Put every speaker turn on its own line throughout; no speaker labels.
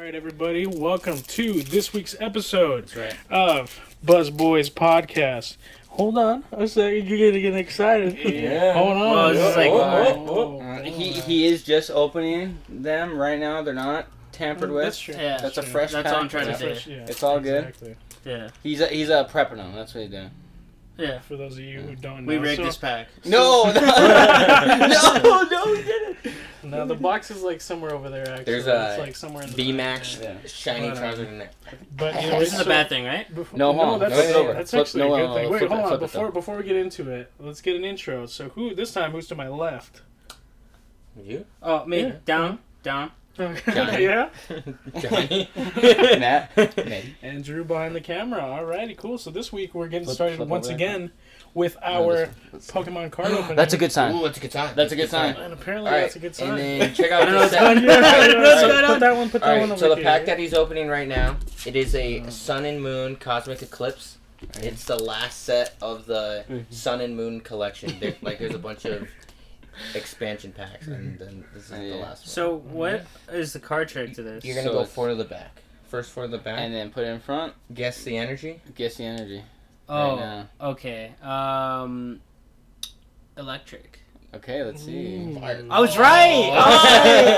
right, everybody. Welcome to this week's episode
right.
of BuzzBoys Podcast. Hold on a second. You're getting excited.
Yeah.
Hold on.
Well, this is like-
He is just opening them right now. They're not tampered with.
That's true.
Yeah.
That's a fresh
That's
pack.
all I'm trying to
That's
say.
fresh, yeah,
It's all good.
Exactly.
Yeah.
He's prepping them. That's what he's doing.
Yeah.
For those of you who don't know.
We rigged this pack.
No, he didn't.
No, the box is like somewhere over there, actually.
There's
it's like somewhere in the
B-Max
back.
Yeah.
shiny
But,
trousers in there.
But
This is a bad thing, right?
No, hold on.
that's,
Flip it over.
that's
Flip-
actually
no,
a good
no,
thing.
no,
Wait,
flip it,
hold on.
flip it, though.
Before we get into it, let's get an intro. So who's to my left?
You?
Oh, me.
Yeah.
Down.
Johnny.
Yeah.
Johnny?
Matt. Maddie.
And Drew behind the camera. Alrighty, cool. So this week we're getting
Flip
started once
over.
again with our Pokemon card opening.
That's a good sign.
Ooh, that's a good sign.
That's a good sign.
And apparently
Alright,
that's a good sign.
and then check
I
out
don't know
this
what's going
set.
on. I don't know what's going on.
Put that one. Put that one
Alright,
over
so the
here.
pack that he's opening right now, it is a Sun and Moon Cosmic Eclipse. It's the last set of the Sun and Moon collection. There's a bunch of expansion packs, and then this is the last one.
So, what is the card trick to this?
You're gonna
So
go
it's-
four to the back. First four to the back.
And then put it in front.
Guess the energy.
Guess the energy.
Oh,
Right now.
okay. Electric.
Okay, let's see.
Fire.
I was right!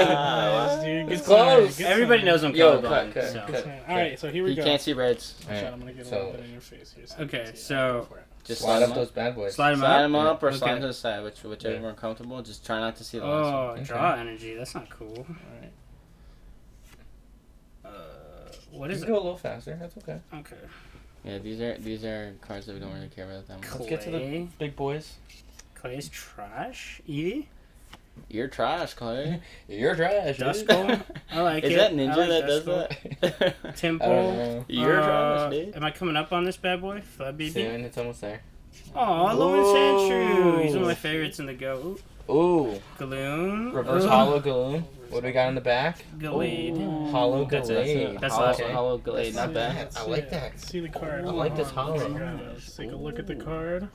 Nice, dude. Good
It's
sign,
close.
good
Everybody
sign.
knows I'm
Yo,
colorblind.
cut.
So.
Good sign. Alright, so here we
You
go.
can't see reds.
Watch out, I'm gonna get a little bit in your face here.
Okay,
you can see it.
so-
Go for it.
Just
Slide
slide
up
them
those
up.
bad boys.
Slide them
Slide
up.
them up or
Okay.
slide them to the side, whichever
Yeah.
more comfortable. Just try not to see the last one.
Oh, draw energy. That's not cool.
Alright.
What
You
is
can
it?
go a little faster. That's okay.
Okay.
Yeah, these are cards that we don't really care about that much.
Let's get to the big boys.
Clay's trash. Eevee?
You're trash, Clay.
You're trash. dude.
Duskull? I like
Is
it.
that
I
Ninja
like
that does
Duskull.
that?
Temple.
I don't know.
You're trash, dude.
Am I coming up on this bad boy? Flab BB?
Soon, it's almost there.
Oh, Lowen Sandshrew. He's one of my favorites in the Go.
Ooh,
Galoon.
reverse hollow Galoon. What do we got in the back?
Gallade.
Hollow
That's it.
Gallade.
That's
hollow,
last one.
hollow Glade, not bad.
Yeah, I like that.
See the card.
I like this
Hold on.
hollow.
Let's take a look at the card.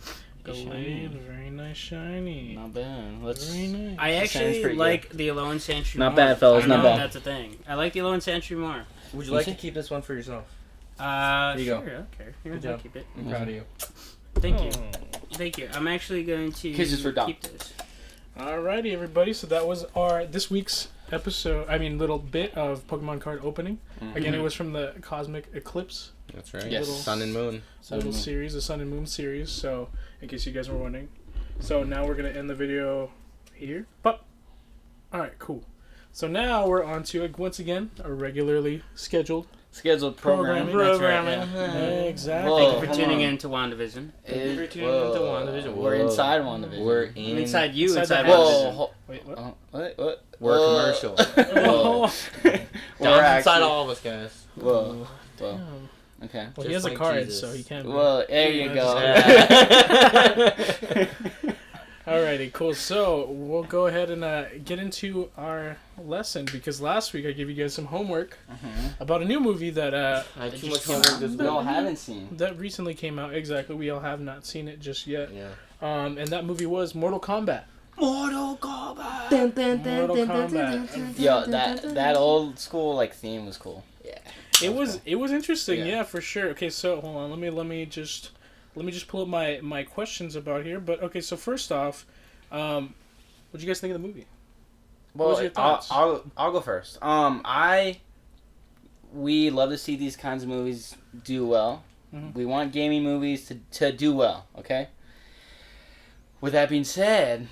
Glade, very nice, shiny.
Not bad. Let's.
Very nice.
I
Sounds
actually
pretty
like the Alolan Sandshrew
Not
more.
bad, fellas,
I don't
not
know
bad.
if that's a thing. I like the Alolan Sandshrew more.
Would you like to keep this one for yourself?
Here
you
sure,
go.
okay. Here,
Good
I'll
job.
keep it.
I'm proud of you.
Thank you.
Oh.
Thank you. I'm actually going to
Kisses for Dom.
keep this.
Alrighty, everybody. So that was this week's episode. Little bit of Pokemon card opening. Again, it was from the Cosmic Eclipse
That's right.
Yes.
Little-
Sun and Moon.
little series, the Sun and Moon series. So, in case you guys were wondering, so now we're gonna end the video here. But all right, cool. So now we're on to once again a regularly scheduled.
Scheduled programming.
Programming.
That's right, yeah.
Exactly.
Whoa.
Thank you for
hold
tuning
on.
in to WandaVision.
Thank you for tuning
Whoa.
into WandaVision.
We're
Whoa.
inside WandaVision.
We're
I'm
in.
inside you,
Inside
inside
the house.
WandaVision.
Whoa.
Wait, what?
What?
We're
Whoa.
commercial.
Whoa.
We're
Dom's inside
actually.
all of us, guys.
Whoa. Whoa.
Damn.
Okay.
Well, he
Just
has a
like
card,
Jesus.
so he can.
Well, there you go.
Alrighty, cool. So we'll go ahead and get into our lesson because last week I gave you guys some homework about a new movie that
I had too
Just
much homework this
we all
week.
haven't seen.
that recently came out. Exactly, we all have not seen it just yet.
Yeah.
And that movie was Mortal Kombat.
Mortal Kombat.
Mortal Kombat.
Yo, that old school like theme was cool.
Yeah.
It was interesting,
Yeah.
yeah, for sure. Okay, so hold on, let me just pull up my questions about here. But okay, so first off, what'd you guys think of the movie? What was your thoughts?
I'll go first. We love to see these kinds of movies do well.
Mhm.
We want gaming movies to do well. Okay. With that being said,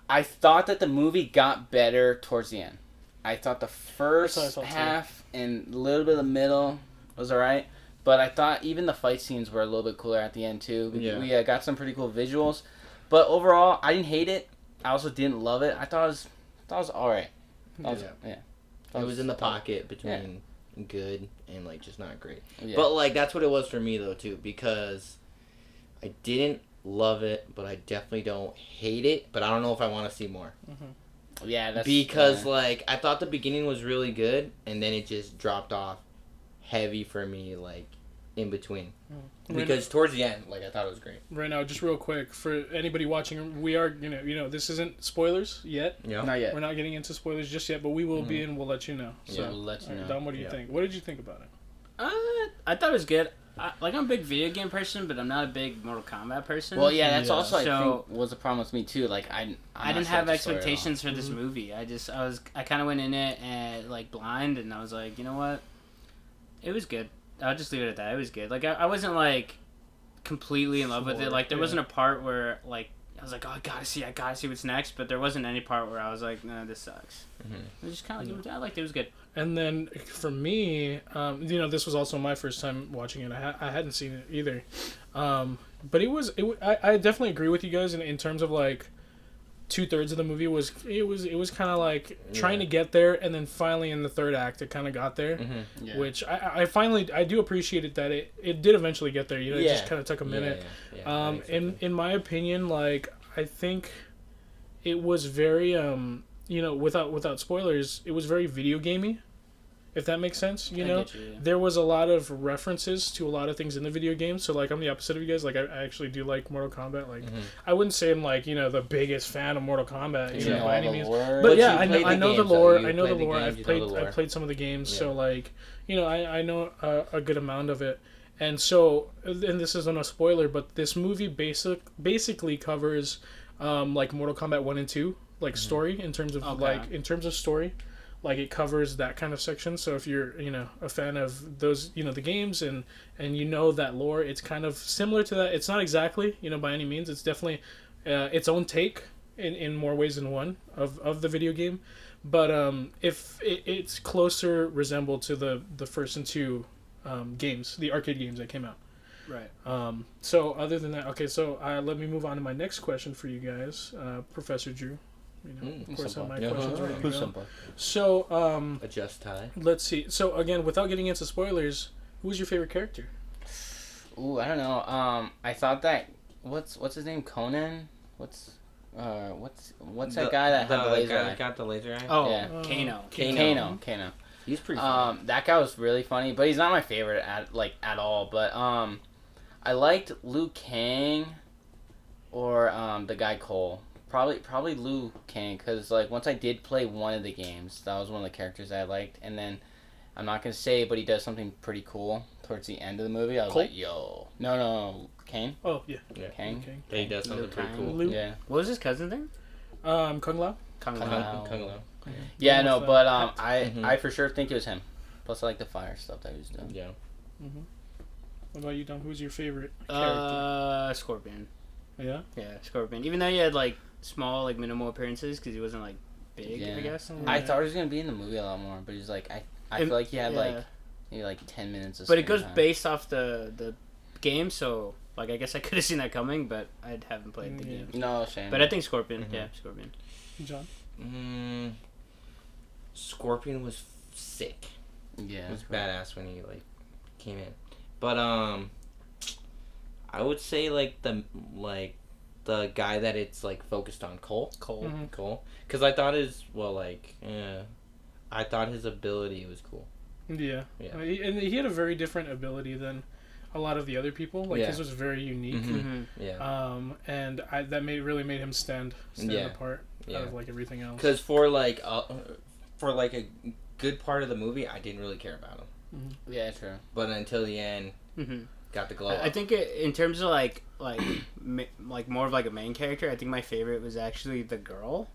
I thought that the movie got better towards the end. I thought the
That's what I
first
thought, too.
half and a little bit of the middle was alright, but I thought even the fight scenes were a little bit cooler at the end too.
Yeah.
We got some pretty cool visuals, but overall, I didn't hate it. I also didn't love it. I thought it was alright.
It was in the pocket between good and like just not great.
Yeah.
But like that's what it was for me though too, because I didn't love it, but I definitely don't hate it. But I don't know if I want to see more.
Yeah, that's
Because
yeah.
like I thought the beginning was really good, and then it just dropped off heavy for me. Like in between.
Right
Because towards the end, like, I thought it was great.
Right now, just real quick for anybody watching, we are this isn't spoilers yet.
Yeah.
Not yet.
We're not getting into spoilers just yet, but we will be, and we'll let you know. So,
Yeah, we'll let you
all right,
know.
Dom, what do you think? What did you think about it?
I thought it was good. I'm a big video game person, but I'm not a big Mortal Kombat person.
Well, yeah, that's
Yeah.
also I
So-
think was a problem with me too. Like
I
I'm
didn't
not sure
have
the story at all.
expectations for this movie. I kind of went in it and like blind, and I was like, you know what? It was good. I'll just leave it at that. It was good. Like I wasn't like completely in love with it. Like there wasn't a part where like I was like, oh, I gotta see what's next. But there wasn't any part where I was like, no, this sucks. It was just kind of like I liked it. It was good.
And then for me, this was also my first time watching it. I hadn't seen it either, but I definitely agree with you guys in terms of like 2/3 of the movie was kind of like trying to get there, and then finally in the third act it kind of got there,
Yeah.
which I finally I do appreciate it that it did eventually get there. It just kind of took a minute. In my opinion, like I think it was very without spoilers, it was very video gamey. If that makes sense,
I get you, yeah.
there was a lot of references to a lot of things in the video game. So like I'm the opposite of you guys. Like I actually do like Mortal Kombat. Like I wouldn't say I'm like the biggest fan of Mortal Kombat
You know
by
all
any
the
means.
lore.
But
But
yeah,
you played
I
the
know the
games, though.
lore.
You
I know the
played the
lore.
games, you know the lore.
I've played some of the games. So
Yeah.
like I know a good amount of it. And so and this isn't a spoiler, but this movie basically covers like Mortal Kombat 1 and 2 like story in terms of story. Like it covers that kind of section. So if you're a fan of those the games and that lore, it's kind of similar to that. It's not exactly by any means. It's definitely its own take in more ways than one of the video game. But if it's closer resembled to the first and two games, the arcade games that came out.
Right.
So other than that, okay. So let me move on to my next question for you guys, Professor Drew. Of course, I have my questions ready to go. So,
Adjust tie.
let's see. So, again, without getting into spoilers, who was your favorite character?
Ooh, I don't know. I thought that what's his name? Conan? What's that guy that had the laser
guy
eye?
that got the laser eye?
Oh,
Yeah.
Kano.
Kano.
He's pretty funny.
That guy was really funny, but he's not my favorite at all. But I liked Liu Kang or the guy Cole. Probably Liu Kang, because like once I did play one of the games, that was one of the characters I liked, and then I'm not gonna say, but he does something pretty cool towards the end of the movie. I was
Cole?
like, yo, no, Kang,
Oh, yeah.
Kang,
Okay.
Yeah, he does something pretty cool.
Liu?
yeah,
What was his cousin's name?
Kung Lao?
Kung
Kung
Lao.
Lao.
Kung Lao.
yeah, no,
With,
but
Mhm.
I for sure think it was him. Plus, I like the fire stuff that he was doing.
Yeah.
What about you, Dom? Who's your favorite character?
Scorpion.
Yeah?
Yeah, Scorpion. Even though he had like small, like minimal appearances, because he wasn't like big,
Yeah.
I guess.
I thought he was gonna be in the movie a lot more, but he's like, I feel like he had like maybe like 10 minutes of
But it
screen
goes
time.
based off the game, so like I guess I could have seen that coming, but I haven't played the
Yeah.
game.
No shame.
But I think Scorpion.
Mhm.
Yeah, Scorpion.
John?
Scorpion was sick.
yeah,
It was badass when he like came in. But I would say like the guy that it's like focused on, Cole.
Cole.
Mhm.
Cole. Because I thought I thought his ability was cool.
Yeah.
Yeah.
And he had a very different ability than a lot of the other people. Like,
Yeah.
his was very unique.
Mhm.
Mm-hmm.
Yeah.
And that really made him stand
Yeah.
apart
Yeah.
out of like everything else.
Because for like a good part of the movie, I didn't really care about him.
yeah, true.
But until the end,
Mm-hmm.
got the glow
I
up.
think in terms of like more of like a main character, I think my favorite was actually the girl.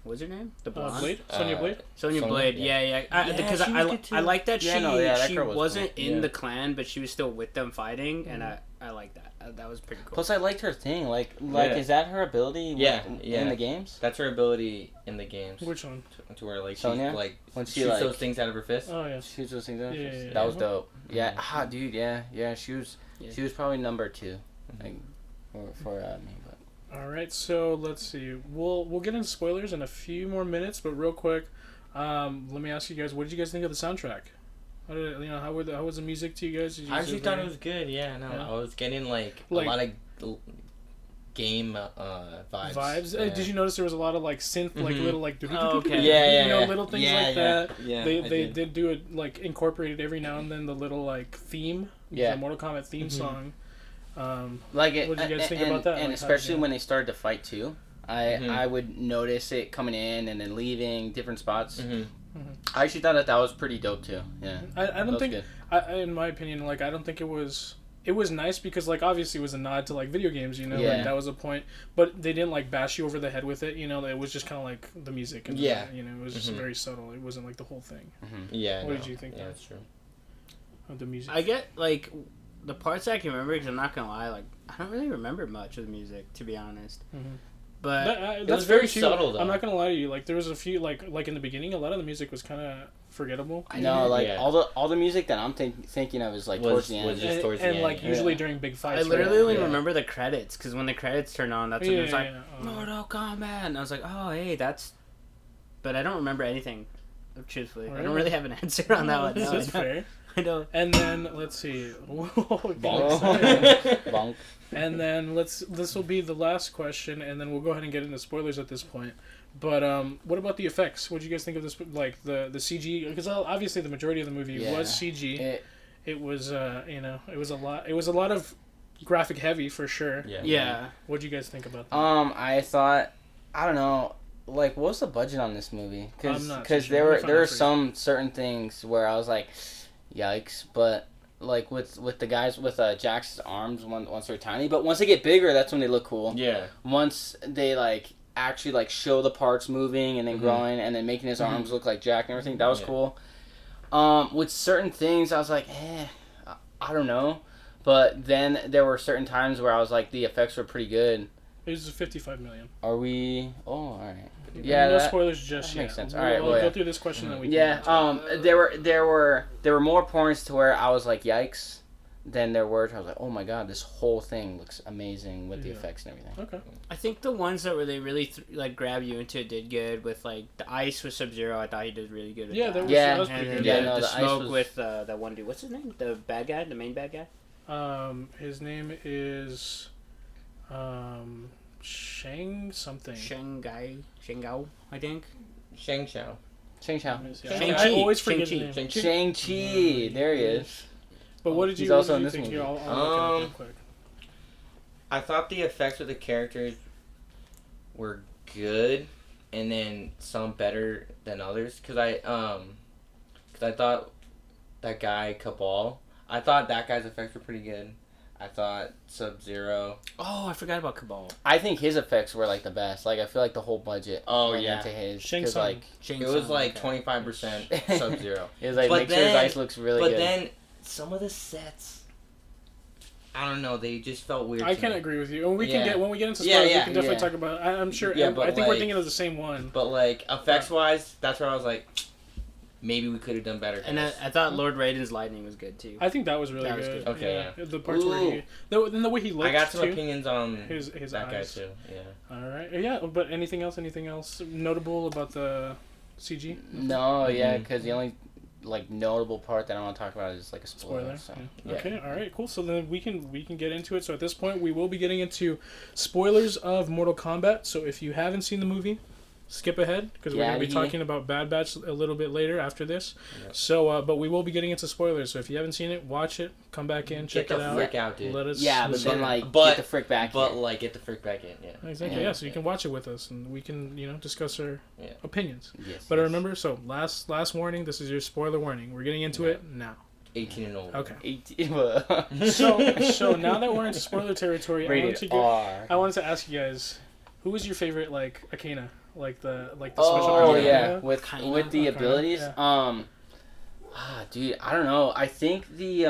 What was her name? The blonde.
Blade? Sonya Blade?
Sonya
Sonya,
Blade.
yeah.
Yeah.
Yeah,
Because
she was good, too.
I like that
Yeah, no, yeah, that
she
girl was
wasn't
cool.
in
Yeah.
the clan, but she was still with them fighting, and I like that. That was pretty cool.
Plus, I liked her thing. Like,
Yeah.
is that her ability?
Yeah,
in
yeah.
the games.
That's her ability in the games.
Which one?
To where like she
Sonya?
like
When she
shoots
like
those things out of her fist.
Oh, yeah.
shoots those things out.
Yeah, yeah,
That was
yeah.
dope. Yeah,
Mhm.
dude. Yeah. She was probably number 2, like, for me. But
All right, so let's see. We'll get into spoilers in a few more minutes, but real quick, let me ask you guys: what did you guys think of the soundtrack? How was the music to you guys? Did you
I
guys
actually
have
thought
any-
it was good. Yeah, no,
Yeah.
I was getting like a
Like-
lot of game vibes.
Vibes.
Yeah.
Did you notice there was a lot of like synth, like little like
okay.
little things like that.
Yeah,
They did do it like incorporated every now and then the little like theme, the Mortal Kombat theme song.
Like it,
what did you guys think about that?
And
like,
especially when they started to fight too, I would notice it coming in and then leaving different spots. I actually thought that was pretty dope too. Yeah,
I don't think, in my opinion, like I don't think it was. It was nice because, like, obviously it was a nod to, like, video games, you know?
Yeah.
Like, that was a point. But they didn't, like, bash you over the head with it, you know? It was just kind of, like, the music. And
yeah.
You know, it was just very subtle. It wasn't, like, the whole thing.
Yeah,
What did you think?
Yeah, that's true.
Of the music?
I get, like, the parts I can remember, because I'm not going to lie, like, I don't really remember much of the music, to be honest. But
that's
very
true.
subtle, though.
I'm not going to lie to you. Like, there was a few, like in the beginning, a lot of the music was kind of forgettable.
I know, like, all the music that I'm thinking of is, like, towards the end.
Was just towards the
and
end.
like, usually during big fights.
I literally only remember the credits, because when the credits turn on, that's when it was like,
Oh.
Mortal Kombat, and I was like, oh, hey, that's... But I don't remember anything, truthfully. I don't really have an answer on that one.
That's fair.
I know.
And then, let's see.
Bonk.
And then this will be the last question, and then we'll go ahead and get into spoilers at this point. But what about the effects? What did you guys think of this? Like the CG? Because obviously the majority of the movie was CG. It was it was a lot. It was a lot of graphic heavy for sure.
Yeah.
What did you guys think about that?
I thought, I don't know, like, what was the budget on this movie? Because
sure.
there were some certain things where I was like, yikes, but like with the guys with Jax's arms once they're tiny, but once they get bigger, that's when they look cool.
Yeah.
Once they like actually like show the parts moving and then growing and then making his arms look like Jack and everything, that was cool. With certain things, I was like, I don't know, but then there were certain times where I was like, the effects were pretty good.
It was $55 million.
Are we? Oh, all right. Yeah,
no spoilers just yet.
Makes sense.
We'll,
all right,
we'll go through this question then we can.
Yeah. There were more points to where I was like, yikes, than there were. I was like, oh my god, this whole thing looks amazing with the effects and everything.
Okay.
I think the ones that they really like grab you into it did good. With like the ice with Sub-Zero, I thought he did really good. With that.
That was pretty
and
good.
then
no,
the
the
smoke
ice was...
with that one dude. What's his name? The bad guy, the main bad guy.
His name is, Shang something.
Shangao, I think.
Shang Chao.
I always forget his name.
Shang-Chi. There he is.
But what did you?
He's also in
you
this
think?
movie.
Here, I'll look it up real quick.
I thought the effects of the characters were good, and then some better than others. Cause I thought that guy Cabal. I thought that guy's effects were pretty good. I thought Sub-Zero.
Oh, I forgot about Cabal.
I think his effects were like the best. Like I feel like the whole budget went into his.
Shang
Cause, like,
It was like 25% Sub-Zero.
It was like
But
make sure his
then-
ice looks really
But
good.
then some of the sets, I don't know, they just felt weird.
I
to
can
me.
agree with you. When we get into spoilers, we can definitely talk about. I'm sure.
Yeah,
I
but
think we're
like-
thinking of the same one.
But like effects wise, that's where I was like, maybe we could have done better.
And I thought Lord Raiden's lightning was good too.
I think that was really
That was
good.
good.
Okay,
yeah. The parts where the way he looked.
I got some
too.
opinions on
His
that
eyes.
guy too. Yeah.
All right. Yeah, but anything else notable about the CG?
No, because the only like notable part that I want to talk about is like a spoiler. So.
Yeah. Okay. All right. Cool. So then we can get into it. So at this point, we will be getting into spoilers of Mortal Kombat. So if you haven't seen the movie, skip ahead because we're going to be talking about Bad Batch a little bit later after this. Yep. So, but we will be getting into spoilers. So if you haven't seen it, watch it. Come back in, check it out.
Get the frick out, dude.
But then get the frick back.
Get the frick back in. Yeah.
Exactly. Yeah. So you can watch it with us, and we can discuss our opinions.
Yes.
But remember, so last warning. This is your spoiler warning. We're getting into it now.
18 and older.
Okay.
18.
So now that we're into spoiler territory, I wanted to ask you guys, who was your favorite Akena? Like the special ability.
With the abilities.
Yeah.
Dude, I don't know. I think the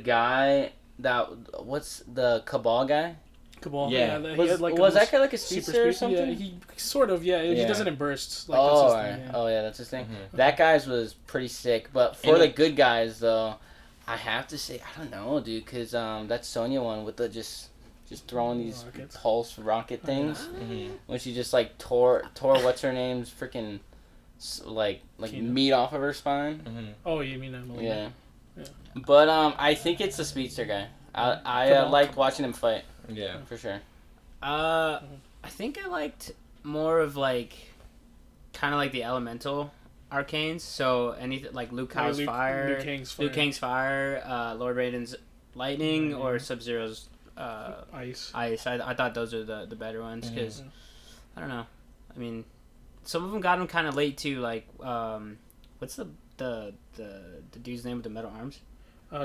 guy what's the Cabal guy?
Cabal.
Yeah.
Was that guy like a speedster or something?
Yeah, he sort of. Yeah, he does it in bursts. Like,
that's his thing. Mm-hmm. That guy's was pretty sick. But for the good guys though, I have to say I don't know, dude, because that Sonya one with the just throwing these pulse rocket things, when she just like tore what's her name's freaking like meat off of her spine.
Oh, you mean Emily?
Yeah. But I think it's the speedster guy. I liked watching him fight.
Yeah,
for sure.
I think I liked more of like, kind of like the elemental arcanes. So anything like Liu Kao's fire, Liu Kang's fire, Lord Raiden's lightning, or Sub-Zero's
ice.
I thought those are the better ones because I don't know. I mean, some of them got them kind of late too. Like, what's the dude's name with the metal arms?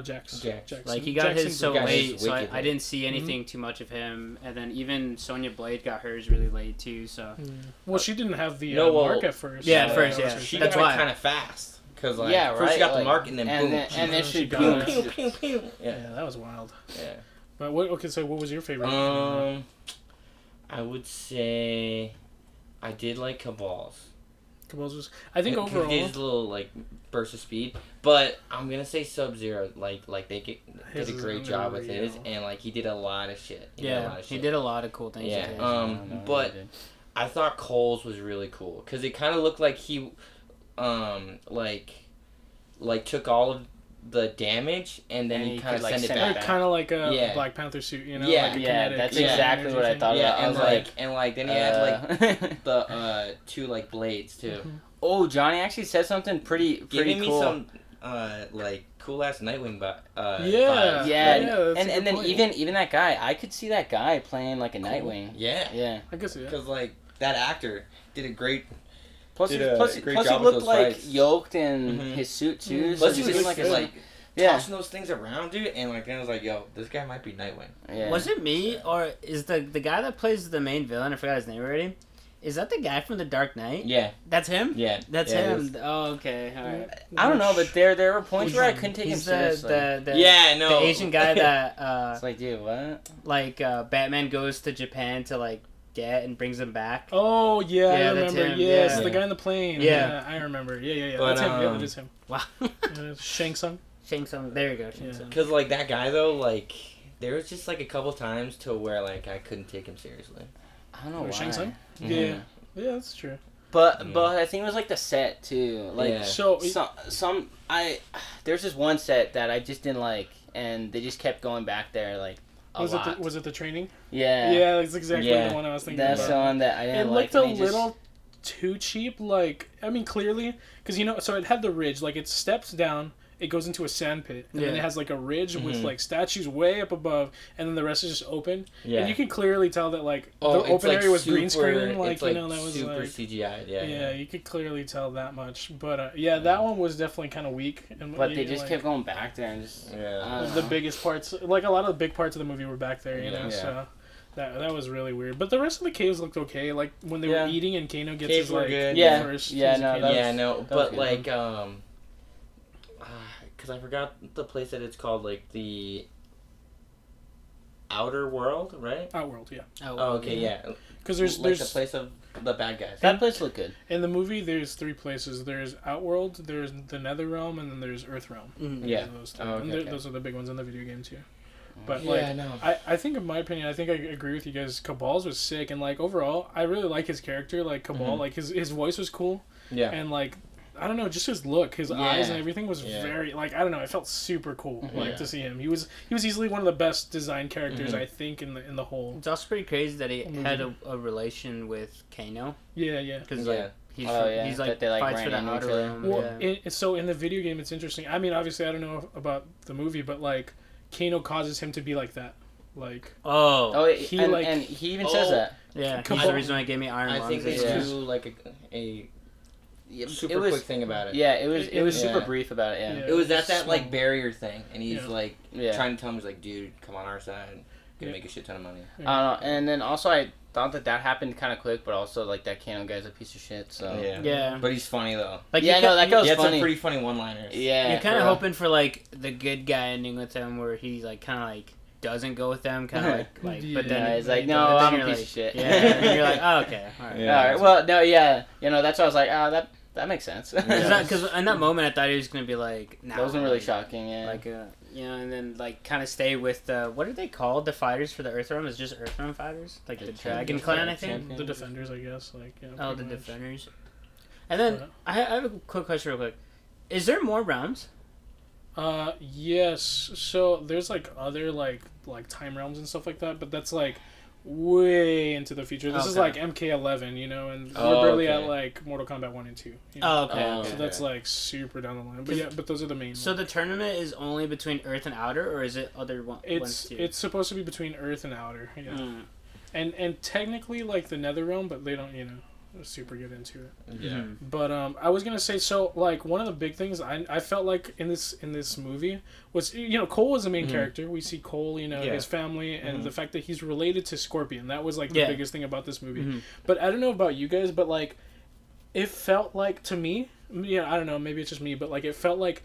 Jax.
Like he got
Jackson
his so
got
late,
his
so I
wicked
didn't see anything too much of him. And then even Sonya Blade got hers really late too. So
Well, she didn't have the mark at first.
Yeah, at first, yeah.
She
That's
got
why.
it kind of fast. Because like,
Yeah,
first
right,
she got the
like-
mark and then boom.
and then she
got
boom,
it.
pew pew pew.
Yeah, that was wild.
Yeah.
But what? Okay, so what was your favorite?
I would say I did like Cabal's.
Cabal's was. I think overall.
His little like burst of speed, but I'm gonna say Sub-Zero. Like they did
His
a
is
great job with his,
unreal.
and like he did a lot of shit. He
did a lot of cool things.
Yeah.
too.
But I thought Cole's was really cool because it kind of looked like he, like took all of the damage and then
And
he
he
kind of
could, like,
send it
send it
back.
Kind of like a
Yeah.
Black Panther suit, you know?
Yeah.
like a
Yeah,
kinetic
that's
energy
exactly what I
thing.
thought
Yeah,
about. I
and
was like,
then he had like the two like blades too.
oh, Johnny actually said something pretty
Giving me
cool.
some like cool ass Nightwing
Yeah.
vibes.
Yeah,
that's a
and
good
then
point.
even that guy, I could see that guy playing like a Nightwing.
Yeah.
Yeah.
I guess, yeah.
Because like that actor did a great.
Plus,
Did
he,
a
plus,
great
plus he
job with
looked
those
like
fights.
yoked in
Mhm.
his suit too.
Plus
so
he
he
was
seemed
like,
like a
yeah, tossing those things around, dude, and like then I was like, yo, this guy might be Nightwing.
Yeah.
Was it me or is the guy that plays the main villain? I forgot his name already. Is that the guy from The Dark Knight?
Yeah.
That's him.
Yeah.
That's
yeah, it
him. Oh, okay. All right.
I don't know, but there were points where I couldn't take him
He's
seriously.
the
Yeah, no.
the Asian guy that
It's like, dude, what?
Batman goes to Japan to like get and brings him back.
Oh, yeah, I
Yeah, that's
remember.
him,
Yes,
yeah.
the guy in the plane.
Yeah.
I remember. Yeah.
But,
That's him. Yeah, that is him.
Wow.
Shang Tsung.
Shang Tsung. There you go. Shang
Yeah.
Tsung.
Because like that guy though, like there was just like a couple times to where like I couldn't take him seriously.
I don't know why.
Shang Tsung?
Mhm.
Yeah. Yeah, that's true.
But
Yeah.
I think it was like the set too. Like
Yeah.
So,
there's this one set that I just didn't like, and they just kept going back there like a lot.
was it the training?
Yeah.
Yeah, that's exactly
Yeah.
the one I was thinking
That's the
about.
one that I didn't
It
like.
looked a
and they just-
little too cheap. Like, I mean, clearly, because so it had the ridge. Like, it steps down, it goes into a sand pit, and then
Yeah.
it has like a ridge with
Mhm.
like statues way up above, and then the rest is just open.
Yeah.
And you can clearly tell that like
Oh,
the
it's,
open
like,
area was green
super-
screen. Like,
it's, like,
that was
super
like.
CGI. Yeah.
Yeah, you could clearly tell that much. But yeah, that one was definitely kind of weak. And
But they
you-
just
like,
kept going back there and just.
Yeah.
I don't
the
know.
biggest parts, like a lot of the big parts of the movie were back there, you know.
Yeah.
So that was really weird. But the rest of the caves looked okay. Like when they
Yeah.
were eating and Kano gets
Caves
his
were
like
good.
Yeah.
first.
Yeah,
his
no,
Kano.
that
Yeah,
was-
no,
was
but
good.
like because I forgot the place that it's called, like the Outer World, right?
Outworld, yeah.
Oh, okay, yeah.
Because there's
like the
there's
place of the bad guys.
That place looked good.
in the movie there's three places. There's Outworld, there's the Nether Realm, and then there's Earth Realm.
Mhm.
Yeah.
Those, two.
Oh, okay,
And
okay.
those are the big ones in the video game too. But
Yeah,
like
I know.
I think in my opinion, I think I agree with you guys. Cabal's was sick, and like overall, I really like his character. Like Cabal,
Mhm.
like his voice was cool,
Yeah.
and like I don't know, just his look, his eyes, and everything was
Yeah.
very like I don't know. It felt super cool, like
Yeah.
to see him. He was easily one of the best designed characters
Mhm.
I think in the whole.
It's also pretty crazy that he
Movie.
had a relation with Kano
Yeah.
because
Yeah.
like he's
Oh, yeah,
he's like
that they, like,
fights for the
ran into
outer
each other.
realm.
Well,
yeah.
so in the video game, it's interesting. I mean, obviously, I don't know about the movie, but like Kano causes him to be like that. Like
Oh,
he, like-
and he even says
Oh.
that.
yeah. He's
Cabal-
the reason why he gave me iron
I
lungs.
think they
Yeah.
do like a
It
super
was,
quick thing about it.
Yeah, it was
Yeah.
super brief about it. Yeah.
Yeah.
It was at that
Small.
like barrier thing, and he's
Yeah.
like
Yeah.
trying to tell him, he's like, dude, come on our side, gonna
Yeah.
make a shit ton of money.
I don't know. And then also I thought that happened kind of quick, but also like that Kano guy's a piece of shit. So
Yeah.
But he's funny though.
Like
yeah,
you
no, that guy was
He had
funny.
some pretty funny one-liners.
Yeah,
You're kind of
for real.
hoping for like the good guy ending with him, where he like kind of like doesn't go with them, kind of like, but then
Yeah, he's like,
but
no,
then
I'm a
you're
piece
like,
of shit.
Yeah, and you're like, oh, okay, all right.
Yeah.
All right. Well, no, yeah, that's why I was like, that makes sense.
Because in that moment, I thought he was gonna be like, nah,
That wasn't really
like,
shocking. Yeah.
Like, and then like kind of stay with the what are they called? The fighters for the Earth Realm is just Earth Realm fighters, like the Dragon Clan, I think.
the defenders, I guess. Like
Oh, the
pretty much.
defenders. And then
Yeah.
I have a quick question, real quick. Is there more realms?
Yes. So there's like other like time realms and stuff like that, but that's like way into the future. This is
Okay.
like MK11, you know, and
Oh,
we're barely
okay.
at like Mortal Kombat 1 and 2. You know?
Oh, okay.
Oh,
okay.
So that's like super down the line. But yeah, but those are the main
So
ones.
the tournament is only between Earth and Outer, or is it other ones
It's
too?
it's supposed to be between Earth and Outer. Yeah.
Mm.
And technically like the Netherrealm, but they don't, you know, super get into it.
Yeah.
Mhm.
But I was gonna say, so like one of the big things I felt like in this movie was, you know, Cole was the main character. We see Cole, you know,
Yeah.
his family, and the fact that he's related to Scorpion. That was like the
Yeah.
biggest thing about this movie.
Mhm.
But I don't know about you guys, but like it felt like to me, yeah, I don't know, maybe it's just me, but like it felt like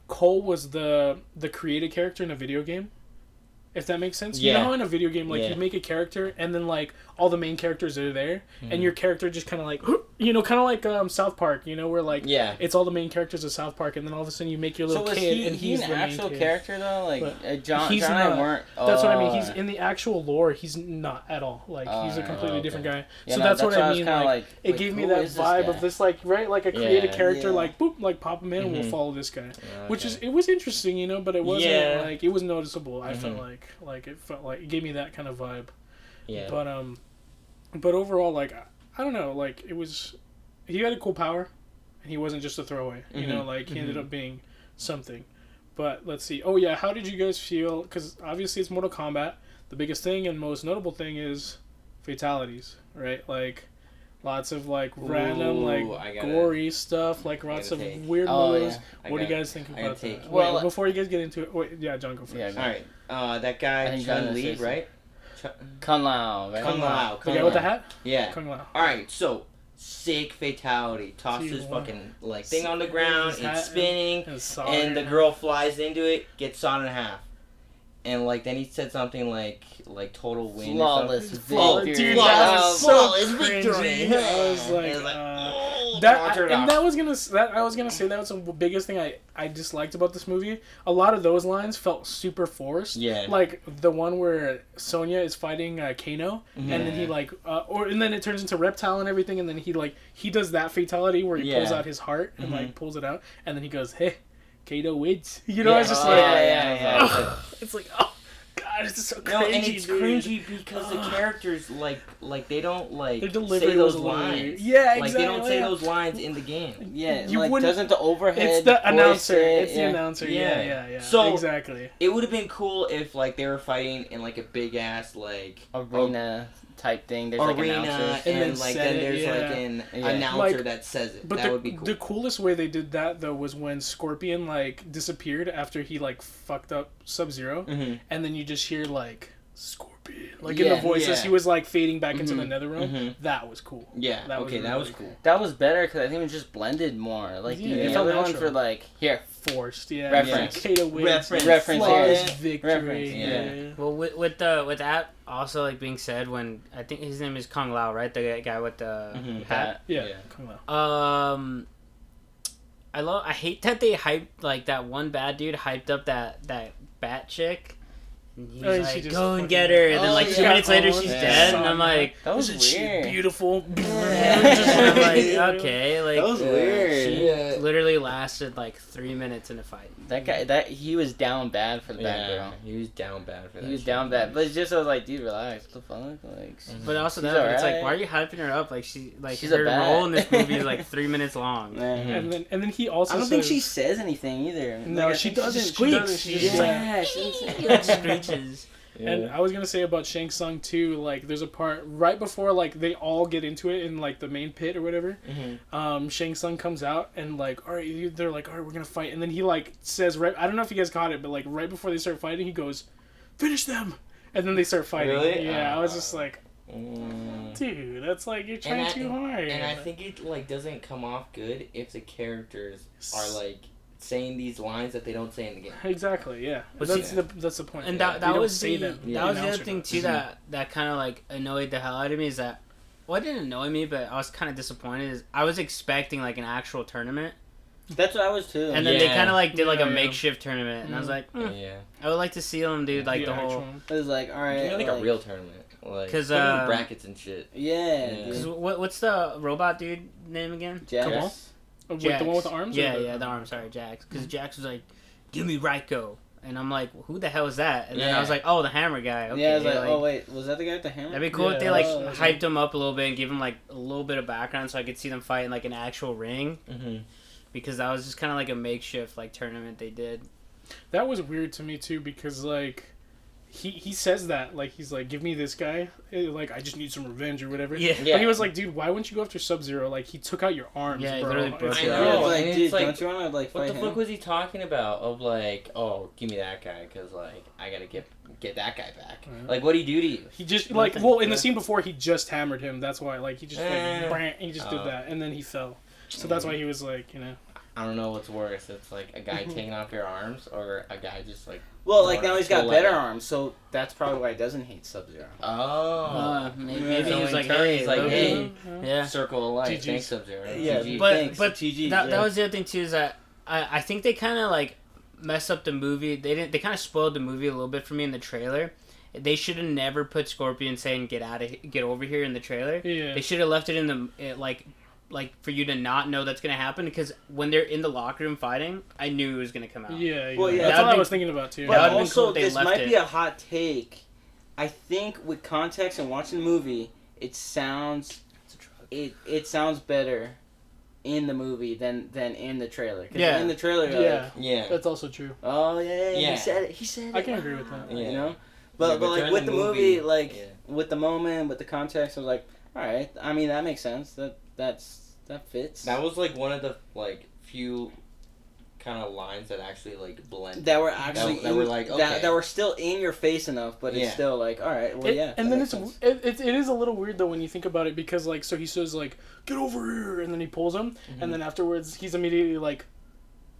Cole was the created character in a video game. If that makes sense. You know
Yeah.
how in a video game, like,
Yeah.
you make a character, and then, like, all the main characters are there, and your character just kind of, like, you know, kind of like South Park, you know, where, like,
Yeah.
it's all the main characters of South Park, and then all of a sudden you make your little
So was
kid,
he,
and
he
he's
an
the main
actual
kid.
character though? Like
But
John
he's
and
not.
I weren't.
That's what I mean.
Oh.
He's in the actual lore. He's not at all. Like, he's a
Alright.
completely
Okay.
different guy.
Yeah,
So
no,
that's what
why
I
was
mean.
kinda
Like, it
wait,
gave me
who
that
is this
vibe
guy?
of this, like, right, like a created
Yeah.
character,
Yeah.
like, boop, like, pop him in, and we'll
Mhm.
follow this guy. Which is,
Okay.
it was interesting, you know, but it wasn't,
Yeah.
like, it was noticeable. I felt
Mhm.
like it felt like, it gave me that kind of vibe.
Yeah.
But overall, like, I don't know, like, it was, he had a cool power, and he wasn't just a throwaway, you know,
Mhm.
like, he ended up being something. But let's see. Oh yeah, how did you guys feel? Because obviously it's Mortal Kombat. The biggest thing and most notable thing is fatalities, right? Like, lots of like random, like
I gotta-
gory stuff, like lots of
gotta take-
weird
Oh,
moves.
yeah.
What do you guys think
I gotta
about that?
take-
Well,
Wait, before you guys get into it, wait, yeah, John, go first.
Yeah,
All right. That
I
guy
think
Chun
John
Li,
is-
right?
Kung Lao, right?
Kung Lao.
The
Kung
guy with the
Lao.
hat,
Yeah.
Kung Lao.
All right. So sick fatality. Tosses
Dude,
his
wow.
fucking like thing on the ground.
His hat
It's spinning.
And, saw
And the
it.
girl flies into it, gets sawed in half. And like then he said something like total win.
Flawless
Oh,
victory.
dude,
Flawless-
that was so
flawless
cringy.
victory.
I was like,
And it's like, oh,
that,
I'll turn it
and
off.
that was gonna that I was gonna say that was the biggest thing I disliked about this movie. A lot of those lines felt super forced.
Yeah.
Like the one where Sonya is fighting Kano, and then he
Yeah.
like, and then it turns into Reptile and everything, and then he does that fatality where he pulls
Yeah.
out his heart and like
Mhm.
pulls it out, and then he goes, "Hey, Kano wins." You know, I was just
Oh,
like,
yeah.
it's like, oh god, it's so cringy.
No, and it's
dude.
cringy because the characters like they don't like
Their
say
delivery
those
was weird.
lines.
Yeah,
Like they don't
exactly,
say
yeah.
those lines in the game.
Yeah,
You
like
wouldn't-
doesn't the overhead?
It's the
voice
announcer.
it?
It's the announcer.
Yeah.
Yeah.
So-
exactly.
It would have been cool if like they were fighting in like a big ass like
Arena type thing. There's like
arena,
announcers.
And then
and like
said
then
it,
there's
yeah.
like an
Yeah.
announcer
Like,
that says it.
But
That would be cool.
the coolest way they did that though was when Scorpion like disappeared after he like fucked up Sub-Zero,
Mhm.
and then you just hear like Scorpion like in the
Yeah,
voice as
yeah.
he was like fading back into the
Mhm,
Netherrealm.
mhm.
That was cool.
Yeah.
That was
okay, that
really
was
cool.
cool.
That was better because I think it just blended more. Like
Yeah,
the
it felt
other ones
natural.
were like here.
Forced, yeah.
Reference.
Kato wins.
Reference,
Flawless
yeah.
victory.
Reference,
yeah.
Well, with that also like being said, when I think his name is Kung Lao, right? The guy with the
Mhm,
hat.
Yeah.
Yeah.
Kung Lao.
I hate that they hyped like that one bad dude hyped up that bat chick. And he's
Oh, she
like,
just
go and
fucking-
get her, and then
Oh,
like
yeah.
2 minutes later she's
Yeah.
dead, and I'm like,
That was
Isn't she
weird.
beautiful?
I'm like, okay, like
That was weird.
she
Yeah.
literally lasted like 3 minutes in a fight.
That guy, he was down bad for the bad girl.
he was down bad for that.
He was
shit.
down bad, but it's just I was like, dude, relax. What the fuck? Like,
But also
She's
that it's like,
alright.
why are you hyping her up? Like
She's a
her
bat.
role in this movie is like 3 minutes long.
And then he also
I don't think
says-
she says anything either.
No,
Like, I
she
think
doesn't.
just
She doesn't.
squeaks.
She
She's
just
like,
like-
yeah, she doesn't say
Like
anything.
screeches.
And I was gonna say about Shang Tsung too. Like, there's a part right before like they all get into it in like the main pit or whatever. Shang Tsung comes out and like, all right, they're like, all right, we're gonna fight. And then he like says, right, I don't know if you guys caught it, but like right before they start fighting, he goes, finish them. And then they start fighting.
Really?
Yeah, I was just like,
Mm.
dude, that's like you're trying too hard.
And I think it like doesn't come off good if the characters are like saying these lines that they don't say in the game.
Exactly. Yeah.
But
That's
see-
the point.
And
Yeah.
that
They don't
was
say
the
them.
that was the
announcer
other thing
does.
too that kind of like annoyed the hell out of me is that what didn't annoy me but I was kind of disappointed is I was expecting like an actual tournament
That's what I was too.
and then they
Yeah.
kind of like did like
Yeah,
a
yeah.
makeshift tournament and I was like
Yeah.
I would like to see them do like the whole
It was like, all right,
Yeah, like a real tournament. Like
'Cause,
put it in
uh,
brackets and shit.
Yeah,
Yeah.
cause
dude.
what's the robot dude name again?
Jax.
Come on. With the one with the arms? or
Yeah, the arms. Sorry, Jax. Because Jax was like, "Give me Raiko," and I'm like, who the hell is that? And then I
Yeah.
was like, oh, the hammer guy. Okay,
Yeah, I was like, oh wait, was that the guy with the hammer?
that'd be cool if they
Yeah.
like
Oh,
hyped him up a little bit and give him like a little bit of background so I could see them fight in like an actual ring, because that was just kind of like a makeshift like tournament they did.
That was weird to me too, because like he says that, like, he's like, give me this guy, like, I just need some revenge or whatever.
Yeah.
But he was like, dude, why wouldn't you go after Sub-Zero? Like, he took out your arms,
Yeah, he
bro.
literally broke
It's
your
like,
arms.
I
know,
was like,
and
dude,
it's like,
don't you want to like
What
fight
the
him?
fuck was he talking about? Of like, oh, give me that guy, because like I gotta get that guy back. Like, what'd he do to you?
He just, like,
Nothing.
well, in
Yeah.
the scene before, he just hammered him. That's why, like, he just, like,
Eh.
he just did
Oh.
that, and then he fell. So that's why he was like, you know.
I don't know what's worse. It's like a guy taking off your arms, or a guy just like.
Well, like now he's got
Full
better
leg.
arms, so that's probably why he doesn't hate Sub-Zero.
Oh.
Maybe
So
he was
in
like,
turn,
hey,
he's like,
Logan.
hey,
Yeah.
circle of life.
GG's.
Thanks, Sub-Zero.
Yeah,
GG.
But
Thanks,
but
TG,
that
yeah.
was the other thing too, is that I think they kind of like messed up the movie. They kind of spoiled the movie a little bit for me in the trailer. They should have never put Scorpion saying get over here in the trailer.
Yeah.
They should have left it in the like for you to not know that's gonna happen, because when they're in the locker room fighting, I knew it was gonna come out.
Yeah,
Well, yeah.
That's
That'd
what I
be-
was thinking about, too.
That
But
would've been
also,
cool if they
this
left
might
it.
be a hot take. I think with context and watching the movie, it sounds it sounds better in the movie than in the trailer. 'Cause
Yeah.
in the trailer, you're
Yeah.
like,
Yeah.
That's also true.
oh yeah,
Yeah.
he said it. He said it.
I can agree with that.
Yeah.
You know,
Yeah,
but
but
like
during
with
the
the movie,
movie,
like
yeah.
with the moment, with the context, I was like, all right. I mean, that makes sense. That fits.
That was like one of the like few kind of lines that actually like blended.
That were actually
that were like, okay.
that were still in your face enough, but it's
Yeah.
still like, all right, well,
It-
yeah.
and
that
then
makes
it's
sense.
it is a little weird though when you think about it, because like, so he says like, get over here, and then he pulls him, and then afterwards he's immediately like,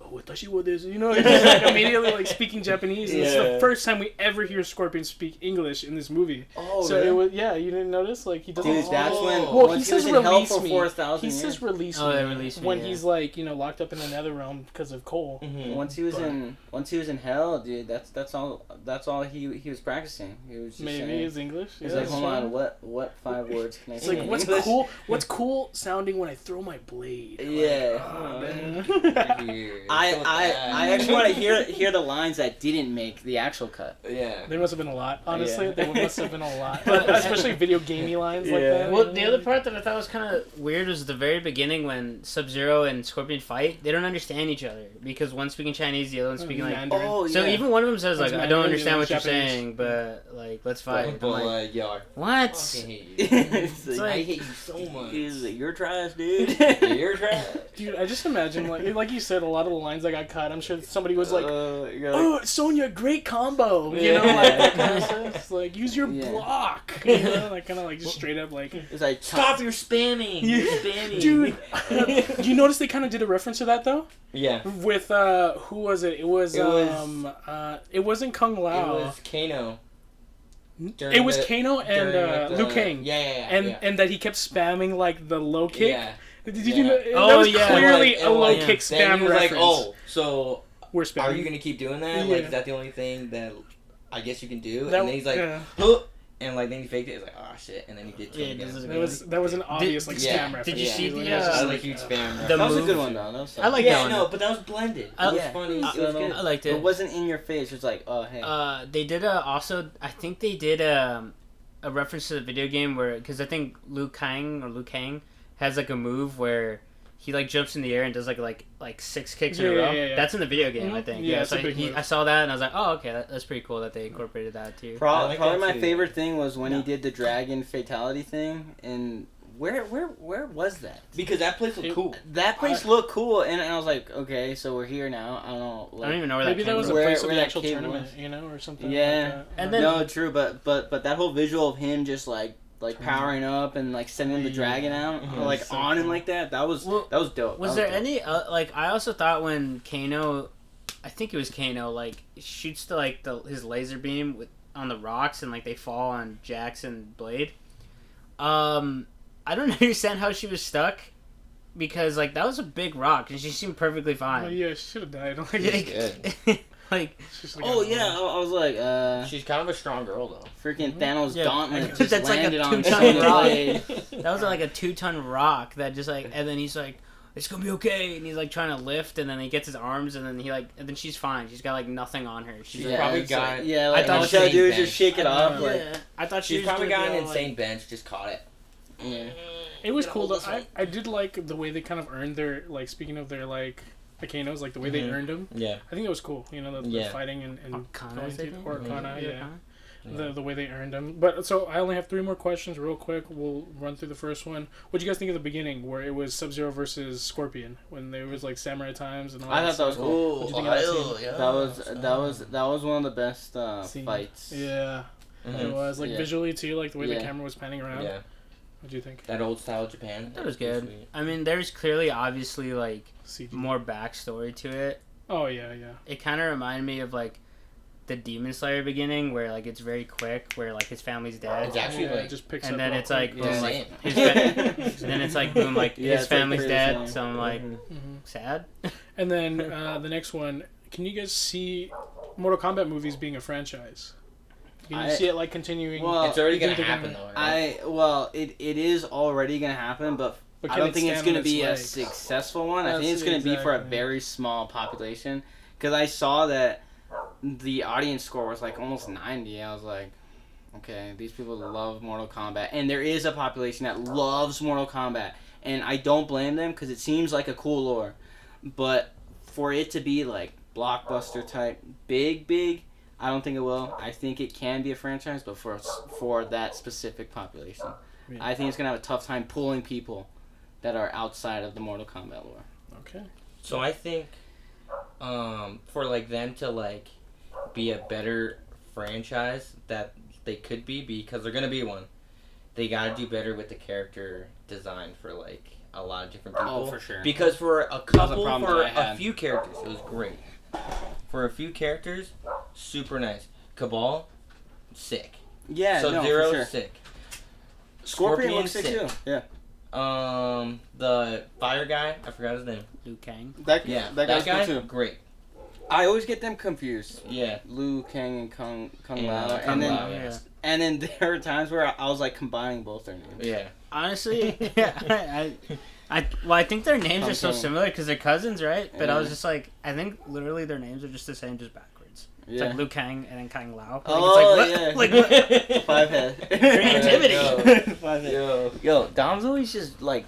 oh, watashi wa desu, you know, he's like immediately like speaking Japanese. And It's the
Yeah.
first time we ever hear Scorpion speak English in this movie.
Oh,
So
really?
it was, yeah, you didn't notice, like, he doesn't.
Dude, that's when
Well,
once
he
was
says
in hell
release
for
me.
4,000
He
years.
says release
Oh,
me
yeah, release me,
when
yeah.
he's like, you know, locked up in the nether realm because of Cole.
Mhm.
Once he was
But-
in hell, dude. That's all he was practicing. He was just
Maybe
saying,
his English.
he's
yeah,
like, hold
sure.
on, what 5 words can I
It's
say?
like,
in
what's
English?
cool? What's cool sounding when I throw my blade?
Yeah.
Oh, man.
Weird.
I
What's that?
actually want to hear the lines that didn't make the actual cut.
Yeah.
There must have been a lot. Honestly,
Yeah.
there must have been a lot. But especially video gamey lines like
Yeah.
that.
Well, the other part that I thought was kind of weird was at the very beginning when Sub-Zero and Scorpion fight. They don't understand each other because one's speaking Chinese, the other one's speaking like.
Mandarin.
Oh,
So
yeah.
even one of them says like,
One's
"I don't
Mandarin,
understand
the
what you're
other's Japanese.
saying, but like, let's fight."
But
I'm like,
yo, I
what?
fucking hate you.
It's
It's
I
like-
hate you so much.
He's like, you're trash, dude.
You're trash.
Dude, I just imagine, like you said, a lot of the lines that got cut, I'm sure somebody was like,
you're
oh, Sonya, great combo. You know,
Yeah.
like that kind of stuff. It's like, use your
Yeah.
block. You know, like kind of like just straight up like,
it's like,
Stop your spamming.
Yeah.
You're spamming.
dude. Do you notice they kind of did a reference to that though?
Yeah.
With who was it? It was it wasn't Kung
It
Lao.
was Kano.
It was Kano and
during, like,
Liu Kang.
Yeah.
And that he kept spamming like the low kick.
Yeah.
Did
Yeah.
you know?
Oh,
that was
yeah.
clearly
Like,
a low
yeah.
kick
Then
spam
he was
reference.
like, oh, so
We're spamming.
are you gonna keep doing that?
Yeah.
Like, is that the only thing that I guess you can do?
That-
and then he's like,
yeah.
huh, and like then he faked it. He's like, oh shit, and then he did.
Yeah,
Yeah,
this is
That was an obvious like
yeah.
spam reference.
Did you see
Like,
the,
it was
That
just
was a
like,
huge spam.
the
that was a
move-
good one though. That was
I like
Yeah,
that one.
no, but that was blended.
I-
It was
Yeah.
funny.
I
It was good.
I liked
It
it.
wasn't in your face. It was like, oh hey.
They did also. I think they did a reference to the video game where, because I think Liu Kang has like a move where he like jumps in the air and does like 6 kicks in a row.
Yeah.
That's in the video game, I
Mhm.
think.
Yeah, it's
so
a big move.
I saw that and I was like, oh, okay, that's pretty cool that they incorporated that too.
I like
Probably
that
my
too.
favorite thing was when
No.
he did the dragon fatality thing, and where was that?
Because that place was
It-
cool.
That place looked cool, and I was like, okay, so we're here now. I don't know.
I
Like,
don't even know where
maybe
that
that
came
was a
from.
Where-
place of
where
the
that
actual
cave
tournament,
was.
you know, or something.
Yeah.
Like that.
And then-
no, true, but that whole visual of him just like powering up and like sending the dragon out,
Mhm.
or, like
So
on him
cool.
like that. That was
Well,
dope.
Was
That
there
dope.
any like I also thought when Kano, I think it was Kano, like shoots his laser beam on the rocks and like they fall on Jackson Blade. I don't understand how she was stuck, because like that was a big rock and she seemed perfectly
Oh,
fine.
yeah, she should have died. Like,
good.
Like
she's like,
Oh yeah, I was like,
She's kind of a strong girl though.
freaking Thanos
Yeah,
gauntlet
but
just
that's like a
landed on
2-ton
Sonya
rock.
Blade.
that was like a 2-ton rock that just like, and then he's like, it's gonna be okay, and he's like trying to lift, and then he gets his arms, and then and then she's fine. She's got like nothing on her. She's
Yeah,
probably
it's
got.
like-
Yeah,
I
like
thought
all
she-
she had to do was
bench.
just shake it off. Like,
yeah, I thought she
She's
was
probably
gonna
got
be
an
all,
insane bench, just caught it.
yeah.
It was
Gonna
cool
hold
though.
this one.
I did like the way they kind of earned their, like, speaking of their, like, Akanos, like the way they
Mhm.
earned them.
Yeah.
I think it was cool. You know, the
Yeah.
fighting and
Arcana,
going
I think?
or Arcana,
Yeah,
yeah.
Arcana.
The way they earned them. But so I only have 3 more questions, real quick. We'll run through the first one. What do you guys think of the beginning, where it was Sub-Zero versus Scorpion, when there was like samurai times and all?
I thought that was
stuff?
cool.
What'd you think of that scene?
Yeah.
That was one of the best
Scene.
fights.
Yeah, it
Mhm.
was like
Yeah.
visually too, like the way the
Yeah.
camera was panning around.
Yeah.
What do you think?
That old style Japan.
That was
pretty
good.
sweet.
I mean, there's clearly, obviously, like
CG.
more backstory to it.
Oh yeah, yeah.
It kind of reminded me of like the Demon Slayer beginning, where like it's very quick, where like his family's dead,
It's actually
Yeah,
like
it just picks
and
up.
then
real
it's like
quick.
boom,
Yeah.
like
Same.
his then it's like boom, like
Yeah,
his
it's like
family's
pretty
dead,
same.
so I'm like
Mhm.
sad.
And then the next one. Can you guys see Mortal Kombat movies being a franchise? Can you see it like continuing?
Well,
It's already
you
gonna
think they're
happen though. Right?
It is already gonna happen, but
But
I
can
don't
it
think it's
stand
gonna
on its
be a
legs?
successful one. I
That's
think it's gonna be for a
exactly.
very small population. Because I saw that the audience score was like almost 90. I was like, okay, these people love Mortal Kombat, and there is a population that loves Mortal Kombat, and I don't blame them because it seems like a cool lore, but for it to be like blockbuster type, big, I don't think it will. I think it can be a franchise, but for that specific population,
Yeah.
I think it's gonna have a tough time pulling people that are outside of the Mortal Kombat lore.
Okay.
So I think, for like them to like be a better franchise that they could be, because they're gonna be one. They gotta do better with the character design for like a lot of different people.
Oh, for sure.
Because for a couple,
problem
for
that I
a
had.
few characters, it was great. For a few characters, super nice. Cabal, sick.
Yeah, no,
Sub-Zero,
for sure.
sick.
Scorpion looks sick too. Yeah,
The fire guy, I forgot his name.
Liu Kang.
that
That
guy's
guy,
cool too.
great.
I always get them confused.
Yeah.
Liu Kang and Kung
Yeah,
Lao,
Kung
and then
Lao, yeah.
and then there were times where I was like combining both their names.
Yeah.
Honestly, I think their names are so
Kung Kang.
similar because they're cousins, right? But I was
Yeah.
just like, I think literally their names are just the same, just backwards. It's
Yeah.
like Liu Kang and then Kang Lao. Like,
Oh,
it's
yeah.
like, what? Like,
Five head.
Creativity.
Five head.
Yo.
Yo, Dom's always just like,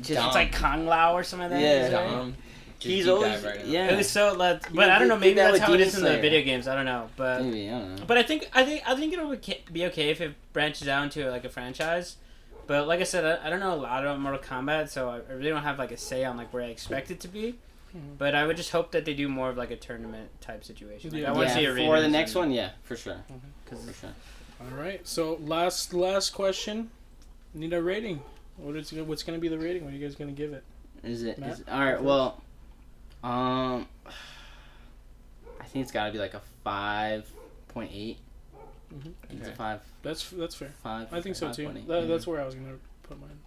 It's like Kang Lao or something like that.
Yeah.
is it right?
Dom. Just
he's
deep
always
dive right now.
yeah.
It was so, but
You
I don't know.
did
Maybe
that
that's
with
how it
Demon
is in the
Slayer.
video games. I don't know, but
Maybe I don't know.
but I think it'll be okay if it branches out into like a franchise. But like I said, I don't know a lot about Mortal Kombat, so I really don't have like a say on like where I expect it to be.
Mhm.
But I would just hope that they do more of like a tournament type situation. Like,
Yeah.
I want to see
Yeah,
arenas
for the next
and-
one, yeah, for sure.
Cause
For sure.
All right. So last question. Need a rating. What's gonna be the rating? What are you guys gonna give it?
Is it?
Matt?
All right. Well, I think it's got to be like a 5.8.
Mhm.
It's a
Okay.
5.
That's fair.
5.
I think so too.
5.8.
That's where I was gonna put mine.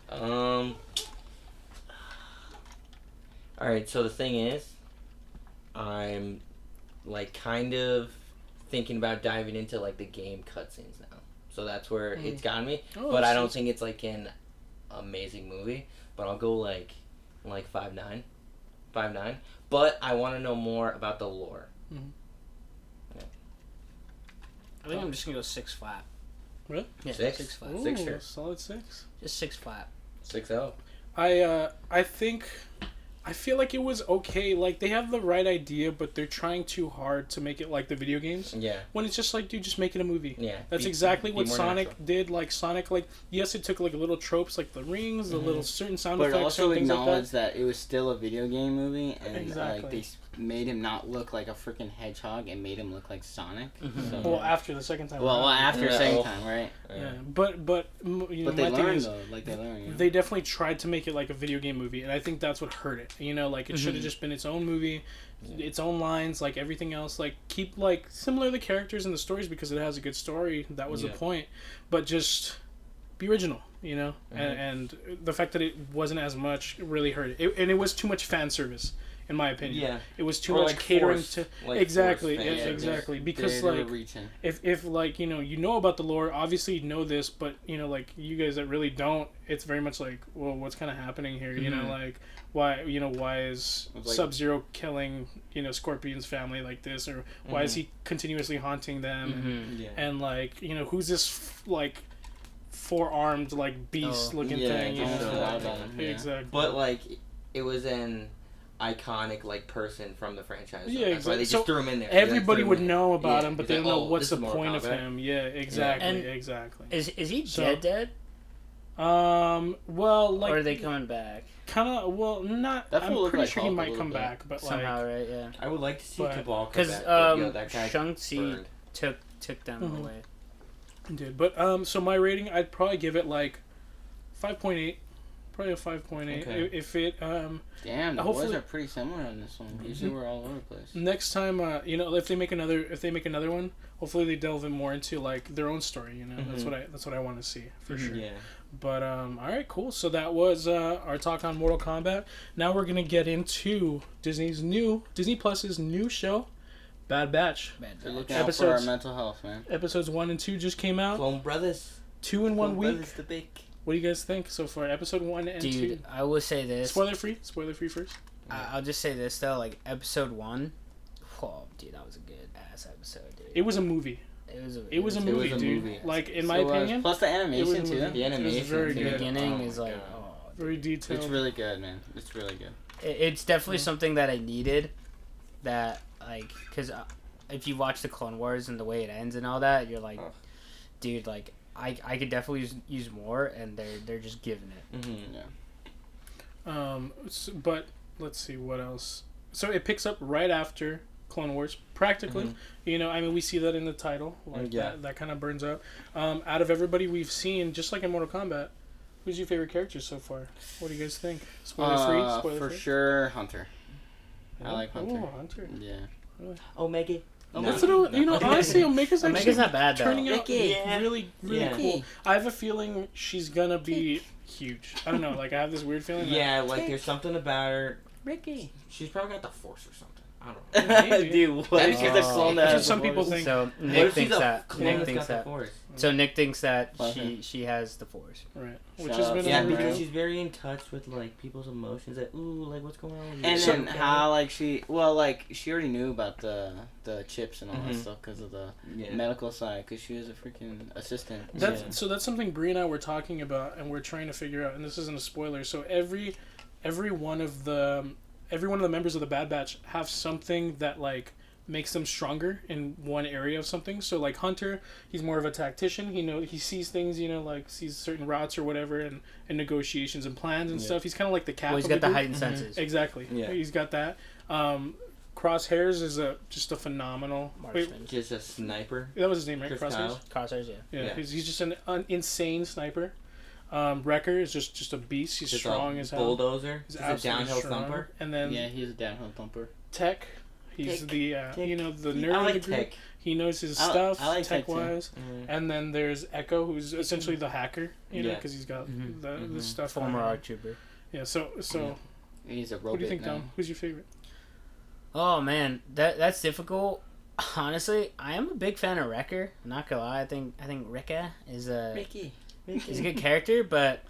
All right.
All right. So the thing is, I'm like kind of thinking about diving into like the game cutscenes now. So that's where it's gotten me.
Oh,
But I
so
don't
it's-
think it's like an amazing movie. But I'll go like 5.9. 5.9. But I want to know more about the lore.
I think I'm just gonna go 6 flat.
Really?
Yeah,
6?
6 flat.
Ooh,
6 sure.
solid 6.
Just 6 flat.
6-0.
I think I feel like it was okay. Like they have the right idea, but they're trying too hard to make it like the video games.
Yeah.
When it's just like, dude, just make it a movie.
Yeah.
That's
Be-
exactly
be
what
more
Sonic
natural.
did. Like Sonic, like yes, it took like little tropes, like the rings, the little certain sound
But
effects,
also
and things like
acknowledge that it was still a video game movie, and
Exactly.
like they made him not look like a freaking hedgehog and made him look like Sonic.
Mhm.
So,
that. Well, after the second time.
well,
around.
after
Yeah,
second
oh.
time, right?
yeah, but you know,
But they
my thing
learned
is,
though, like they learned. You know?
they definitely tried to make it like a video game movie, and I think that's what hurt it. You know, like it should have just been its own movie, its own lines, like everything else. Like keep like similar the characters and the stories because it has a good story. That was
Yeah.
the point, but just be original. You know, and the fact that it wasn't as much really hurt it. And it was too much fan service. in my opinion.
Yeah.
It was too
Or,
much
like,
catering
forced,
to
like,
exactly,
forced fans.
exactly. Because
They were
like,
reaching.
if like you know about the lore, obviously you know this, but you know like you guys that really don't, it's very much like, well, what's kind of happening here? You know, like why is
Like-
Sub-Zero killing Scorpion's family like this, or why is he continuously haunting them?
Yeah.
And like who's this like 4-armed like beast looking thing?
just
You know?
so loud on him, yeah.
Exactly.
But like, it was an iconic like person from the franchise.
Yeah,
That's why they
exactly.
just
So
threw him in there.
everybody would know about
Yeah,
him, but
he's
they
like,
don't know
oh,
what's
this
the
is
point of
Mortal Kombat.
him. Yeah, exactly,
And
exactly.
Is he
So-
dead?
Well, like
Or are they coming back
kind of well, not.
That fool
I'm
looked
pretty
like
sure he
Hulk a
might
little
come
bit.
back, but
somehow?
like,
Right? Yeah.
I would like to see
But-
Cabal come
'Cause,
back. But, that guy
Shang-Chi
burned.
took them
Mhm.
away.
dude. But so my rating, I'd probably give it like 5.8, probably a 5.8.
Okay.
If it
Damn, the
Hopefully-
boys are pretty similar on this one. Usually we're all over the place.
next time, if they make another one, hopefully they delve in more into like their own story. That's what I want to see for sure.
Yeah.
But all right, cool. So that was our talk on Mortal Kombat. Now we're gonna get into Disney Plus's new show, Bad Batch.
They're looking out for our
Episodes-
mental health, man.
Episodes 1 and 2 just came out.
Clone Brothers.
2 in 1
Clone
week.
Brothers the big.
What do you guys think so far? Episode 1 and 2.
Dude, I will say this.
Spoiler free first.
I'll just say this though, like episode 1. Whoa, dude, that was a good ass episode, dude.
It was a movie.
It was a
movie,
a
dude.
movie.
Like in my opinion,
Plus the animation
it was a
too.
movie.
The
It was
animation.
very
The
good.
beginning
Oh
is
my
like,
God.
oh,
very detailed.
It's really good, man. It's really good.
it's definitely something that I needed. That like, cause if you watch the Clone Wars and the way it ends and all that, you're like,
Ugh.
dude, like I could definitely use more, and they're just giving it.
Mm-hmm.
Yeah.
But let's see what else. So it picks up right after Clone Wars, practically.
Mhm.
We see that in the title. Like
Yeah.
that kind of burns up. Out of everybody we've seen, just like in Mortal Kombat, who's your favorite character so far? What do you guys think? Spoiler free.
For sure, Hunter. I like Hunter.
Oh, Hunter.
Yeah.
Omega.
That's what honestly, Omega's actually
Omega's not bad though.
turning out
Ricky.
really, really
Yeah.
cool. I have a feeling she's gonna be huge. I don't know. Like I have this weird feeling.
Yeah, like there's something about her.
Ricky.
She's probably got the Force or something. I don't know.
Maybe.
Dude, what if she's a clone that
That's
has
what some
the
people
Force?
think.
So
What
Nick
if she's
thinks
a
that.
clone
Nick
that's
thinks
got the
that.
Force?
So Nick thinks that
Okay.
she has the Force.
Right. Which
Shout
has
out
been
to
Yeah,
a
Right.
because she's very in touch with like people's emotions. Like, ooh, like what's going on with you?
And
So-
then how like she already knew about the chips and all that
Mhm.
stuff because of the
Yeah.
medical side because she was a freaking assistant.
So that's something Brie and I were talking about, and we're trying to figure out. And this isn't a spoiler. So every one of the members of the Bad Batch have something that like makes them stronger in one area of something. So like Hunter, he's more of a tactician. He sees things, like sees certain routes or whatever, and negotiations and plans and
Yeah.
stuff. He's kind of like the cap.
Well, he's
of
got the
group.
heightened senses.
Exactly.
Yeah.
He's got that. Crosshairs is just a phenomenal. Wait,
Marksman.
Just a sniper.
that was his name, right?
Chris
Crosshairs.
Kyle.
Crosshairs, yeah.
Yeah,
Yeah.
He's just an insane sniper. Wrecker is just a beast. He's
Just
strong
a
as hell.
bulldozer.
He's
Just a
absolutely
downhill
strong.
thumper.
And then
Yeah, he's a downhill thumper.
Tech. He's
Tech.
the
Tech.
the nerd
I
of
like
the group.
Tech.
He knows his
I
stuff
like Tech
tech
too.
wise.
Mhm.
And then there's Echo, who's essentially the hacker.
Yeah.
Because he's got
Mhm.
the
Mhm.
stuff.
Former
on him.
ARC trooper.
Yeah. So
He's a robot
what do you think,
now.
Dom? Who's your favorite?
Oh man, that's difficult. Honestly, I am a big fan of Wrecker. I'm not gonna lie, I think Wrecker is a
Ricky.
good character, but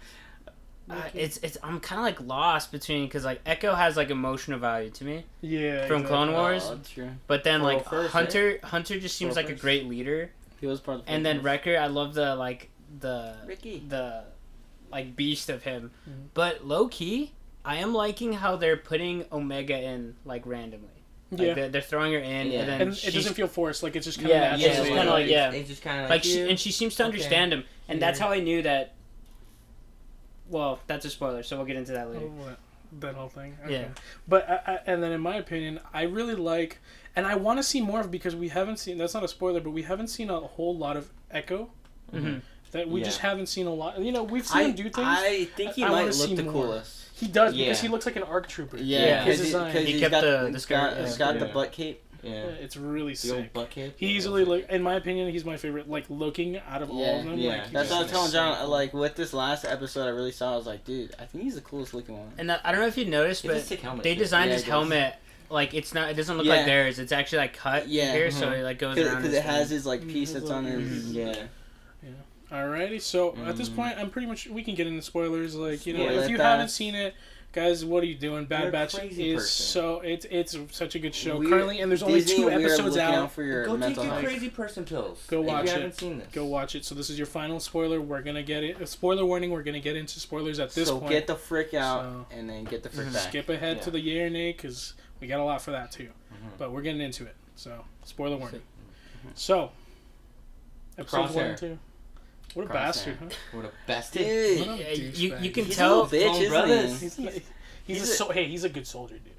it's I'm kind of like lost between because like Echo has like emotional value to me
Yeah.
from Clone Wars,
Oh, true.
but then like
401st,
Hunter just seems like a
401st.
great leader,
He was part of the
and then
Force.
Wrecker, I love the
Ricky.
the like beast of him,
Mhm.
but low key, I am liking how they're putting Omega in like randomly. Like
Yeah.
they're throwing her in,
Yeah.
and then
And it
she's-
doesn't feel forced. Like it's just kind of
Yeah,
natural.
it's just kinda like, yeah.
It's just kind of
like
you.
and she seems to
Okay.
understand him, and that's
Yeah.
how I knew that. Well, that's a spoiler, so we'll get into that later.
Oh, what? That whole thing.
Yeah.
But and then in my opinion, I really like, and I want to see more of because we haven't seen. That's not a spoiler, but we haven't seen a whole lot of Echo.
Mm-hmm.
That we
Yeah.
just haven't seen a lot. We've seen him do things.
I think he
I wanna
might
see
look the
more.
coolest.
He does because
Yeah.
he looks like an ARC trooper.
Yeah,
His
because
design.
He
he's
kept
got
the
he's
skirt,
got, he's
yeah.
got the
Yeah.
butt cape.
Yeah.
It's really
The old
sick.
bucket.
He easily, like, in my opinion, he's my favorite. Like, looking out of all of them.
Yeah.
Like, he
That's
just
what I was
looks
telling
so
John.
cool.
Like with this last episode, I really saw. I was like, dude, I think he's the coolest looking one.
And I don't know if you noticed,
He has a
but
sick helmet,
they
too.
designed
Yeah,
his
he does.
helmet like it doesn't look
Yeah.
like theirs. It's actually like cut here, so it like goes around.
Because
his
it has
thing.
his like piece that's on his.
Yeah.
Alrighty, so at this point, I'm pretty much we can get into spoilers. Like, you know,
Spoiler
if you
that.
haven't seen it, guys, what are you doing? Bad
You're a
Batch
crazy
is
person.
so it's such a good show
We're-
currently, and there's only
Disney,
2
we are
episodes
looking
out.
for your
Go take
mental
your
health.
crazy person pills.
Go watch
if you
it.
haven't seen this.
Go watch it. So this is your final spoiler. We're gonna get it. A spoiler warning. We're gonna get into spoilers at this
So
point.
get the frick out
So-
and then get the frick back.
Skip ahead to
Yeah.
the yay or nay because we got a lot for that too. But we're getting into it. So spoiler warning. So episodes 1 and
Crosshair.
2. What a
Crosshair.
bastard, huh?
What a best
Dude,
What a
Yeah, you
douchebag.
can
he's
tell.
a little bitch,
Clone
isn't
Brothers.
he?
He's a good soldier, dude.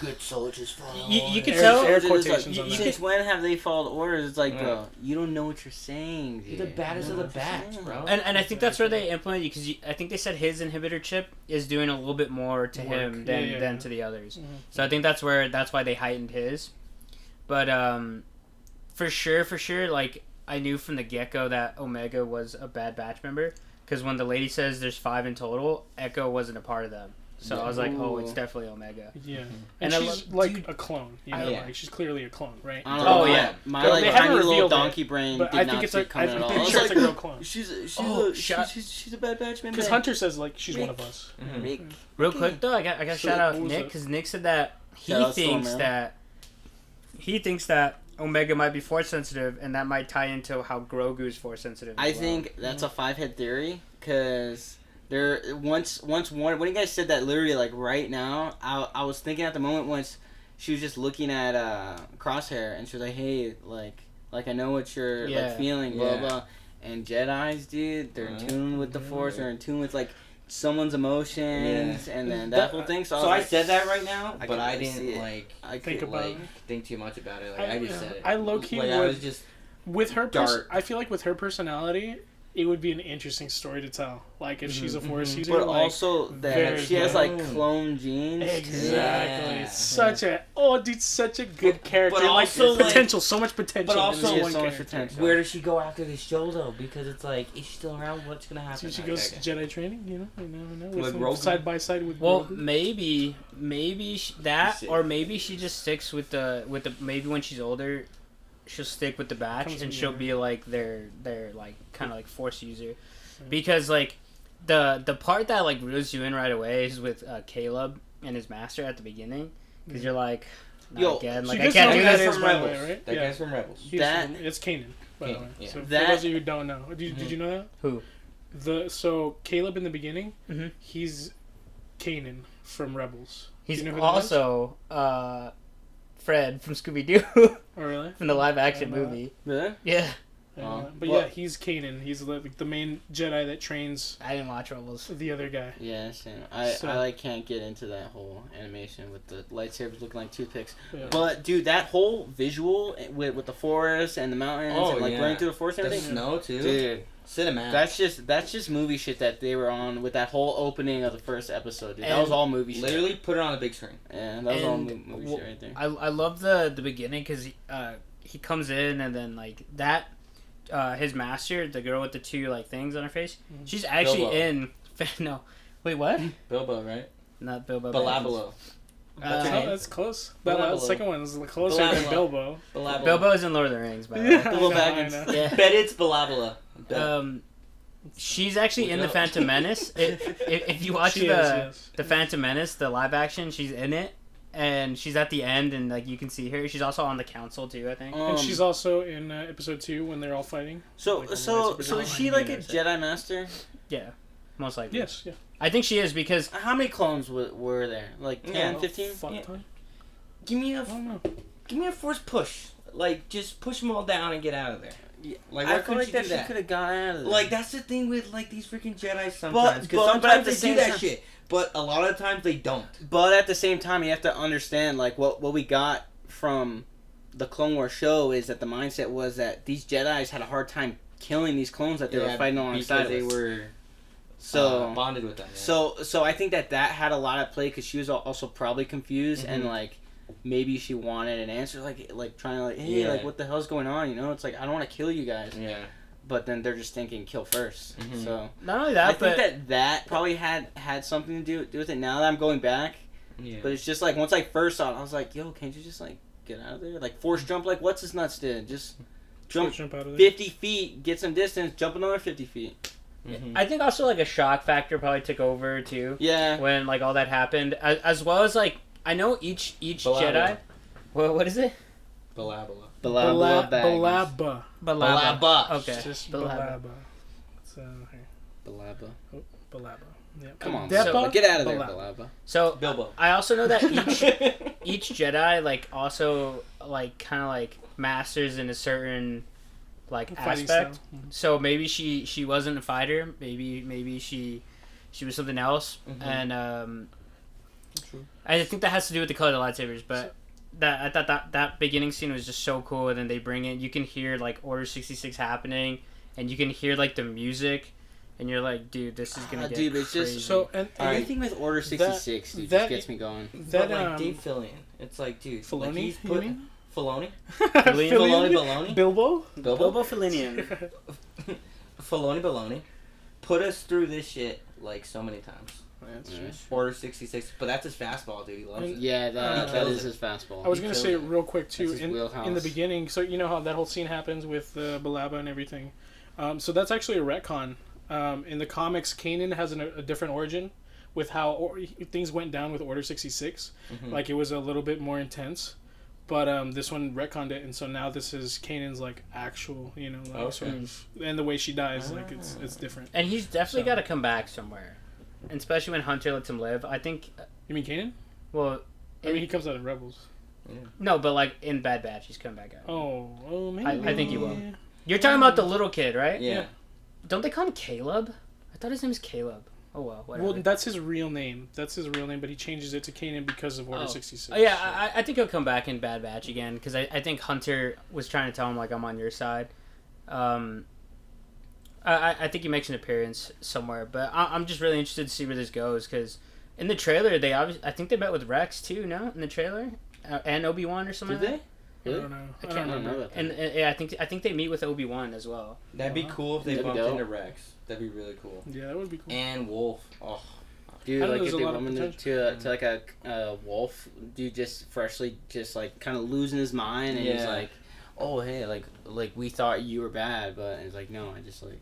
good soldiers follow.
You can
Air-
tell.
air
It's like,
quotations on that.
since when have they followed orders? It's like,
Yeah.
bro, you don't know what you're saying, dude.
You're the baddest of the batch, bro.
And I think that's where they implemented because I think they said his inhibitor chip is doing a little bit more to him
Work.
than
Yeah.
than to the others.
Mhm.
So I think that's why they heightened his. But for sure, like I knew from the get go that Omega was a Bad Batch member because when the lady says there's 5 in total, Echo wasn't a part of them. So I was like, oh, it's
Ooh.
definitely Omega.
Yeah,
And
and
I
she's
lo-
like
dude,
a clone. You
I-
know,
yeah.
like she's clearly a clone, right?
I don't know,
Oh, yeah.
my
They
like
haven't
tiny little
revealed it,
donkey brain
But
did
I
not
think it's
see it
like
coming
I'm
at all.
pretty
I was
sure it's
like,
a real clone.
she's a bad batch member.
Because Hunter says like she's one of us.
Mhm.
Rick.
Real quick though, I got to
So
shout out
what was
Nick
it?
because Nick said that
Shout out Stormare.
he thinks that Omega might be force sensitive, and that might tie into how Grogu's force sensitive.
I
as well.
think that's a 5-head theory because there once one when you guys said that literally like right now I was thinking at the moment once she was just looking at Crosshair and she was like, hey, like I know what you're
Yeah.
like feeling, blah
Yeah.
blah. And Jedi's, dude, they're in
Mhm.
tune with the Force. They're in tune with like someone's emotions, and then that
That-
whole thing. So,
So I
was
said that right now,
I
but
can
I
really see
didn't
it.
like
I
Think
could,
about
like
it.
think too much about it. Like I just said it.
I low-key
like, I
would-
was just
With her,
Dark.
I feel like with her personality, it would be an interesting story to tell. Like if she's a force user,
but
like,
also that
very
she has like
clone.
clone genes. too.
exactly.
Yeah.
Such a dude, such a good character.
but
like
also, like-
potential, so much potential.
but
in
also,
this
She has
one
so much
character.
potential.
where does she go after this show though? Because it's like, is she still around? What's gonna happen?
So she
Okay,
goes
okay.
Jedi training, you know,
With
with
Grogu?
side by side with.
Well,
Grogu.
maybe that,
see.
or maybe she just sticks with the maybe when she's older, she'll stick with the batch
Comes
and
in
she'll
here.
be like their like kind of like force user, because like the part that like reels you in right away is with Caleb and his master at the beginning, because you're like, not
Yo,
again,
She
like I
does
can't
know
do
who that
this.
is, by the way, right?
That
Yeah.
guy's from Rebels.
He's
That-
from- it's Kanan, by the way.
Kanan, yeah.
So for
That-
those of you who don't know, did you know that?
Who?
So Caleb in the beginning,
Mhm.
he's Kanan from Rebels.
He's
Do you know who that is?
also Fred from Scooby Doo
Oh really?
from the live action
I don't know.
movie.
Really?
Yeah,
But
well-
yeah, he's Kanan. He's like the main Jedi that trains
I didn't watch Rebels.
the other guy.
Yeah, same. I
So-
like can't get into that whole animation with the lightsabers looking like toothpicks.
Yeah.
But dude, that whole visual with the forest and the mountains
Oh,
and like
yeah.
running through the forest and
The
everything.
snow too.
Dude,
Cinematic.
that's just movie shit that they were on with that whole opening of the first episode. Dude. That
And
was all movie shit.
Literally put it on the big screen.
Yeah, that was all
And
movie
well,
shit right there.
I love the beginning because he comes in and then like that his master, the girl with the two like things on her face, she's actually
Bilbo.
in no wait what
Bilbo, right?
not Bilbo
Balabalo.
That's
Oh,
right.
that's close.
Balabalo.
That second one is closer than
Balabalo.
Bilbo.
Balabalo.
Bilbo is in Lord of the Rings by the way.
Yeah,
Bilbo
I know, I
Baggins.
know.
Yeah.
Bet it's Balabala.
She's actually
Look
in
it
the
up.
Phantom Menace. If you watch
She
the
is, yes.
the Phantom Menace, the live action, she's in it, and she's at the end, and like you can see her. She's also on the council too, I think.
And she's also in episode 2 when they're all fighting.
so
like,
so
lightsabers.
so
Oh,
is
I
she
didn't
like a
notice that.
Jedi master?
Yeah, most likely.
Yes, yeah.
I think she is because
How many clones were there? Like 10,
Yeah.
15?
Fuck
Yeah.
ton.
Give me
I don't know.
a force push. Like just push them all down and get out of there.
Yeah.
Like
I
why
feel
couldn't
like
you
that
do
she
that?
could have got out of there.
Like that's the thing with like these freaking Jedi sometimes.
but
Because
at
sometimes
the
they
same
do that
time-
shit, but a lot of times they don't.
But at the same time, you have to understand, like, what we got from the Clone Wars show is that the mindset was that these Jedis had a hard time killing these clones that they were fighting alongside
because
of
they
us.
were
So,
bonded with them. Yeah.
so I think that had a lot at play because she was also probably confused and, like, maybe she wanted an answer, like trying to like, hey, like what the hell's going on? You know, it's like I don't want to kill you guys.
Yeah.
But then they're just thinking kill first.
Mhm.
So
Not only that,
I think that probably had something to do with it. Now that I'm going back,
Yeah.
but it's just like once I first saw it, I was like, yo, can't you just like get out of there? Like force jump, like what's his nuts did? Just jump
Jump out of there.
50 feet, get some distance, jump another 50 feet.
Mhm.
I think also like a shock factor probably took over too
Yeah.
when like all that happened, as well as like I know each
Balabla.
Jedi. What is it?
Balabala.
Balabba.
Balabba. Okay.
It's just
Balabba.
Balabba. So here,
Balabba.
Balabba. Yep.
Come on,
Deppa,
so, get out of there,
Balabba.
Balabba.
So
Bilbo.
I also know that each Jedi like also like kind of like masters in a certain like
Fighting
aspect.
style. Mhm.
So maybe she wasn't a fighter. Maybe she was something else.
Mhm.
And
True.
I think that has to do with the color of the lightsabers. But that I thought that beginning scene was just so cool. And then they bring in, you can hear like Order 66 happening, and you can hear like the music, and you're like, dude, this is gonna get
Dude, it's
crazy.
just
So and
anything with Order 66, dude,
that-
just gets me going.
that
But like Dave Fillion, it's like, dude,
Filoni,
like he's
you
put
mean?
Filoni,
Filoni?
Baloney,
Bilbo.
Bilbo,
Filinian.
Filoni Baloney, put us through this shit like so many times.
That's
Yeah.
true.
Order 66, but that's his fastball, dude. He loves it.
Yeah, that
He
that
kills
is
it.
his fastball.
I was
He
gonna
killed
say
it.
real quick too
That's his
in the
wheelhouse.
beginning. So you know how that whole scene happens with Balaba and everything. So that's actually a retcon. In the comics, Kanan has a different origin with how things went down with Order 66.
Mhm.
Like it was a little bit more intense. But this one retconned it, and so now this is Kanan's like actual, like
Okay.
sort of, and the way she dies, like it's different.
And he's definitely
So-
got to come back somewhere, and especially when Hunter lets him live. I think.
You mean Kanan?
Well,
I mean he comes out in Rebels.
no, but like in Bad Batch, he's coming back out.
Oh, maybe.
I think he will. You're talking about the little kid, right?
Yeah.
Don't they call him Caleb? I thought his name was Caleb. Oh well, whatever.
Well, that's his real name. That's his real name, but he changes it to Kanan because of Order 66.
Oh, yeah, I think he'll come back in Bad Batch again because I think Hunter was trying to tell him like I'm on your side. I think he makes an appearance somewhere, but I'm just really interested to see where this goes because in the trailer I think they met with Rex too. No, in the trailer and Obi-Wan or something.
Did
like
they?
I don't know.
I
I
can't
don't remember.
that.
And yeah, I think they meet with Obi-Wan as well.
That'd be cool if they
That'd be
bumped
dope.
into Rex. That'd be really cool.
Yeah, that would be cool.
And Wolf. Oh,
Dude,
I know
like
there's
if
a
they
lot of
bump into to like a wolf, dude, just freshly, just like kind of losing his mind, and he's
Yeah.
like, "Oh hey, like we thought you were bad, but it's like no, I just like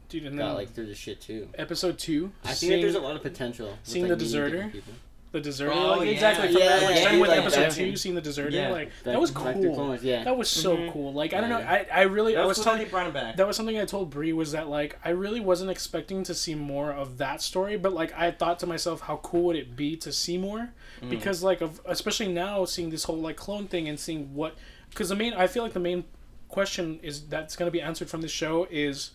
Dude, and
got
then
like through the shit too."
episode 2,
I think that there's a lot of potential. with,
seeing
like,
the
meeting different
deserter?
people.
the deserter,
Oh,
like
yeah,
exactly from
yeah,
like,
yeah,
starting with
like
episode
that.
2, seeing the deserter,
Yeah.
like
Back-
that was
Back to
cool.
Clones, yeah.
That was so
Mhm.
cool. Like I don't know,
Yeah.
I really I
that
was
was
telling
they brought him back.
that was something I told Bree was that like I really wasn't expecting to see more of that story, but like I thought to myself, how cool would it be to see more? Because like especially now seeing this whole like clone thing and seeing what, because I feel like the main question is that's going to be answered from this show is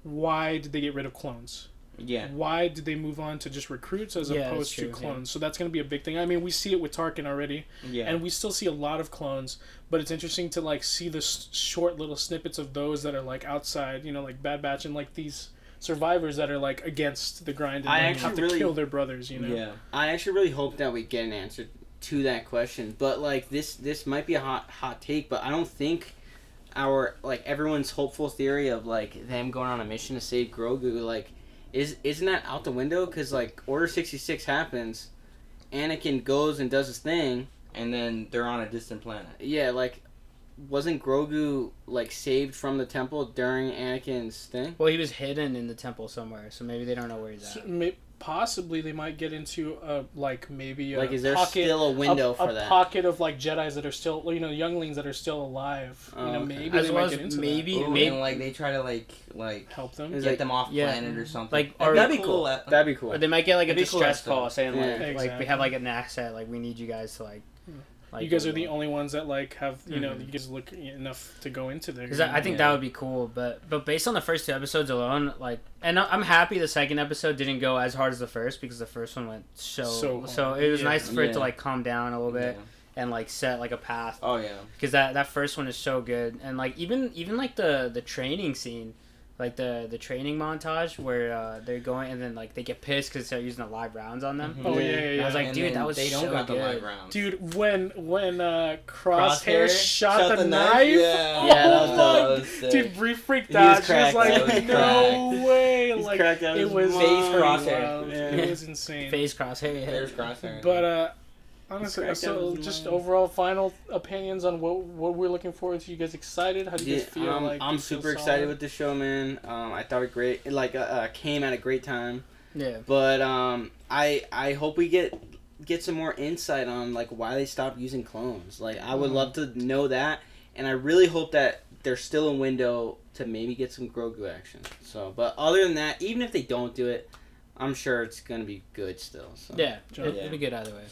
why did they get rid of clones?
Yeah.
Why did they move on to just recruits as
Yeah,
opposed
that's
to
true,
clones? So that's going to be a big thing. I mean, we see it with Tarkin already,
Yeah.
and we still see a lot of clones, but it's interesting to like see the short little snippets of those that are like outside, like Bad Batch and like these survivors that are like against the grind and
I
like,
actually
have to
really-
kill their brothers,
Yeah.
I actually really hope that we get an answer to that question, but like this might be a hot take, but I don't think our like everyone's hopeful theory of like them going on a mission to save Grogu like isn't that out the window? Because like Order 66 happens, Anakin goes and does his thing.
And then they're on a distant planet.
Yeah, like wasn't Grogu like saved from the temple during Anakin's thing?
Well, he was hidden in the temple somewhere, so maybe they don't know where he's at.
Possibly they might get into maybe a
Like, is there
pocket,
still a window for
a
that?
pocket of like Jedis that are still younglings that are still alive.
Oh, okay.
Maybe
As
they
well
might
as
get into
maybe-
Ooh,
maybe-
and like they try to like
help them.
Is
get
like-
them off
yeah.
planet or something.
Like, or-
That'd be cool. That'd be cool.
Or they might get like a
It'd be cool
distress
stuff.
call saying
Yeah.
like we
Exactly.
have like an asset, like we need you guys to like
You guys are the only ones that like have you guys look enough to go into there.
Because I think that would be cool, but based on the first 2 episodes alone, like, and I'm happy the second episode didn't go as hard as the first because the first one went so
hard.
it was
Yeah.
nice for it
Yeah.
to like calm down a little bit
Yeah.
and like set like a path
Oh yeah.
because that first one is so good and like even like the training scene, like the training montage where they're going and then like they get pissed because they're using the live rounds on them.
Oh yeah.
And I was like,
And
dude,
then
that was
they
so
don't got the live
good.
rounds.
Dude, when Crosshair
Crosshair
shot the knife,
Yeah,
that was
dude,
sick.
Bree freaked
He was
out. She was
cracked
like,
out. He was
"No
cracked.
way!"
He's
Like
cracked out
it
his
was
mind.
Crosshair.
wild.
Yeah.
It was insane.
Face Crosshair. Yeah.
There's Crosshair.
But honestly,
cracked out
so
his
just
mind.
overall final opinions on what we're looking forward to. You guys excited? How do you guys feel?
I'm
Do you feel
super excited
solid?
with the show, man. I thought it great. It came at a great time.
Yeah.
But I hope we get some more insight on like why they stopped using clones. Like I would love to know that, and I really hope that there's still a window to maybe get some Grogu action. So, but other than that, even if they don't do it, I'm sure it's gonna be good still. So.
Yeah.
John?
It'll be good either way.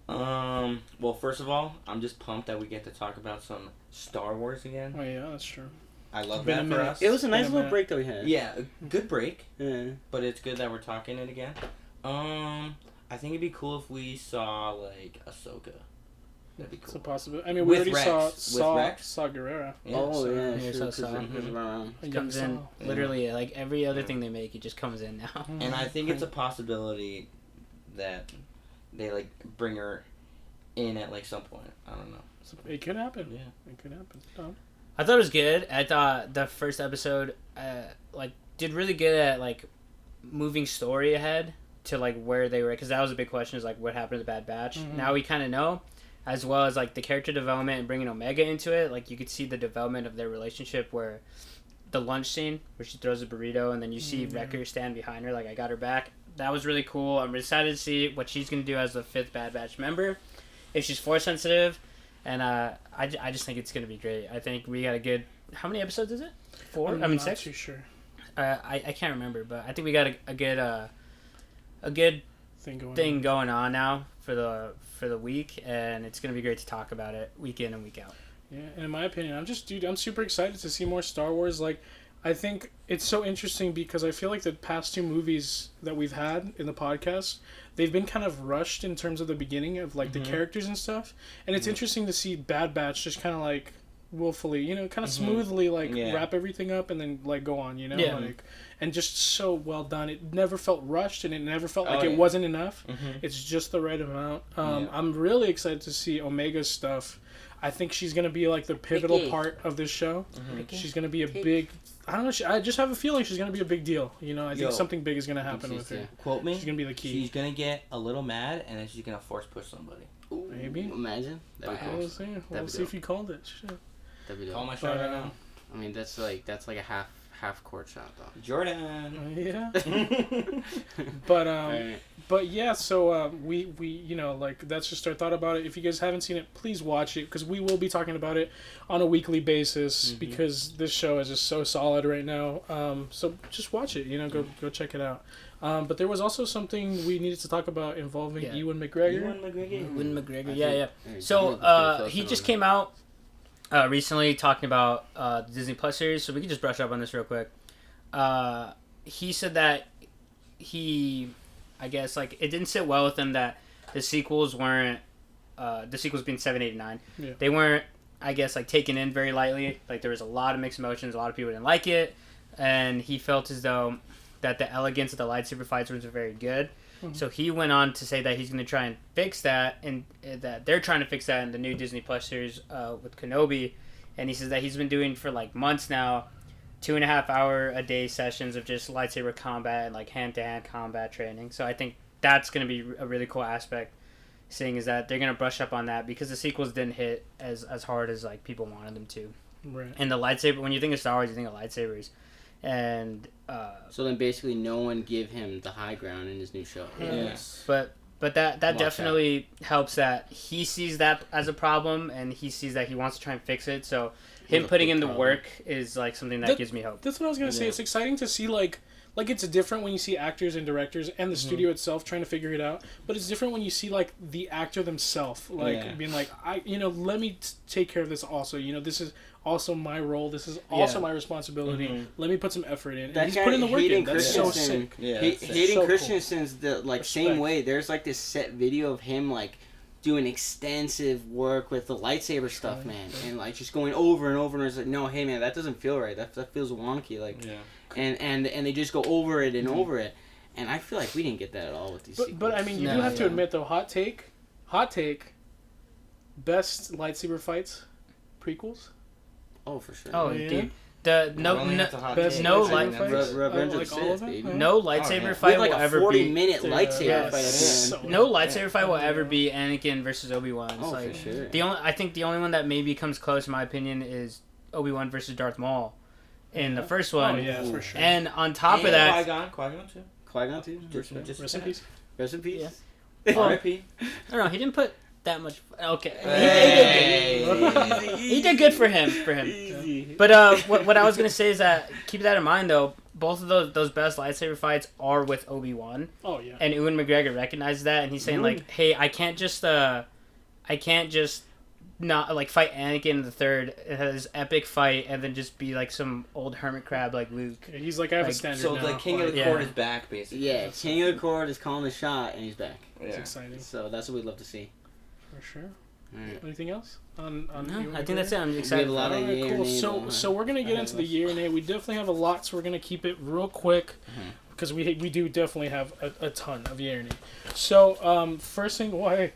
Well, first of all, I'm just pumped that we get to talk about some Star Wars again.
Oh yeah, that's true.
I love
Been a
that for
minute.
us.
It was a nice
Yeah,
little
man.
break that we had.
Yeah, a good break,
Yeah.
but it's good that we're talking it again. I think it'd be cool if we saw like Ahsoka. That'd be
It's a
cool.
possibility. I mean, we
With
already
Rex.
saw
With Rex.
Guerrera.
Oh
so-
yeah,
Yeah,
sure.
so-
Around.
A young
Comes in
Saw.
literally like every other thing they make, it just comes in now.
And I think it's a possibility that they like bring her in at like some point. I don't know.
It could happen.
Yeah.
It could happen. Tom?
I thought it was good. I thought the first episode, like, did really good at like moving story ahead to like where they were, because that was a big question. Is like what happened to the Bad Batch.
Mhm.
Now we kind of know, as well as like the character development and bringing Omega into it. Like you could see the development of their relationship, where the lunch scene where she throws a burrito and then you see Wrecker stand behind her like, I got her back. That was really cool. I'm excited to see what she's gonna do as the 5th Bad Batch member, if she's force sensitive. And I just think it's going to be great. I think we got a good... How many episodes is it? 4?
I'm
I mean,
not
6?
too sure.
I can't remember, but I think we got a good
Thing
going on now for the week, and it's going to be great to talk about it week in and week out.
Yeah, and in my opinion, I'm super excited to see more Star Wars. Like, I think it's so interesting because I feel like the past 2 movies that we've had in the podcast, they've been kind of rushed in terms of the beginning of like the characters and stuff. And it's interesting to see Bad Batch just kind of like willfully, kind of smoothly like wrap everything up and then like go on,
Yeah.
like, and just so well done. It never felt rushed and it never felt like it wasn't enough. It's just the right amount. I'm really excited to see Omega's stuff. I think she's gonna be like the pivotal part of this show. She's gonna be a big. I don't know. I just have a feeling she's gonna be a big deal. I think something big is gonna happen with her.
Quote me.
She's gonna be the key.
She's gonna get a little mad, and then she's gonna force push somebody.
Ooh,
Maybe.
Imagine. That'd be
We'll
cool.
see.
That'd
We'll
be
see
dope.
if you called it. Shit.
That'd be
Call
dope.
my shot right now.
I mean, that's like a half court shot though.
Jordan.
Yeah. But
Alright.
But yeah, so we like that's just our thought about it. If you guys haven't seen it, please watch it because we will be talking about it on a weekly basis because this show is just so solid right now. So just watch it. Go check it out. But there was also something we needed to talk about involving Ewan McGregor.
Ewan McGregor,
I
yeah.
think-
So he just came out recently talking about the Disney Plus series, so we can just brush up on this real quick. He said that I guess, like, it didn't sit well with him that the sequels weren't, the sequels being 7, 8, and 9, they weren't, I guess, like, taken in very lightly. Like, there was a lot of mixed emotions, a lot of people didn't like it, and he felt as though that the elegance of the lightsaber fights was very good. So he went on to say that he's going to try and fix that, and that they're trying to fix that in the new Disney Plus series with Kenobi. And he says that he's been doing for like months now 2.5 hour a day sessions of just lightsaber combat and like hand-to-hand combat training. So I think that's going to be a really cool aspect, seeing is that they're going to brush up on that because the sequels didn't hit as hard as like people wanted them to.
Right.
And the lightsaber, when you think of Star Wars, you think of lightsabers. And
So then basically no one give him the high ground in his new show.
Yes.
but that
Watch
definitely helps that he sees that as a problem and he sees that he wants to try and fix it. So him putting in the work is like something that gives me hope.
That's what I was gonna say.
Yeah.
It's exciting to see like it's different when you see actors and directors and the studio itself trying to figure it out. But it's different when you see like the actor themselves being like, let me take care of this also. This is also my role. This is also my responsibility. Let me put some effort in. And he's putting the work in. That's so sick.
Yeah.
Hayden
so cool.
Christensen's the like same
Respect.
way. There's like this set video of him like
doing extensive work with the lightsaber stuff, man, and like just going over and over, and it's like, no, hey man, that doesn't feel right. That feels wonky, like, and they just go over it and over it, and I feel like we didn't get that at all with these.
But I mean, you do have to admit though, hot take, best lightsaber fights, prequels.
Oh, for sure.
Oh,
yeah.
dude. The no
Revenge of the Sith, baby.
no lightsaber fight
like
will
a
ever
40-minute
be
lightsaber fight.
no lightsaber fight will ever be Anakin versus Obi-Wan. It's
Oh,
like,
for sure.
I think the only one that maybe comes close, in my opinion, is Obi-Wan versus Darth Maul in the first one.
Oh yeah, for sure.
And on top of that,
Qui-Gon too.
Qui-Gon too.
Just
Rest in peace.
Rest in peace.
R.I.P.
I don't know, he didn't put that much. Okay,
Hey.
he did good for him.
Easy.
But what I was gonna say is that keep that in mind though. Both of those best lightsaber fights are with Obi-Wan,
Oh yeah.
and Ewan McGregor recognizes that, and he's saying like, "Hey, I can't just not like fight Anakin the Third and have this epic fight, and then just be like some old hermit crab like Luke."
He's like, I have a
Like,
standard
So
now.
the King of the
Yeah.
Court is back, basically.
Yeah, King of the Court is calling the shot, and he's back.
It's
Yeah.
exciting
So that's what we'd love to see.
for sure.
Alright.
Anything else on
No,
Ewan
I think that's it. I'm
We
excited.
have a lot of
Alright,
yay or
cool.
nay
So,
though, huh?
so we're gonna get into the year and A. We definitely have a lot, so we're gonna keep it real quick because we do definitely have a ton of year and A. So, first thing, why?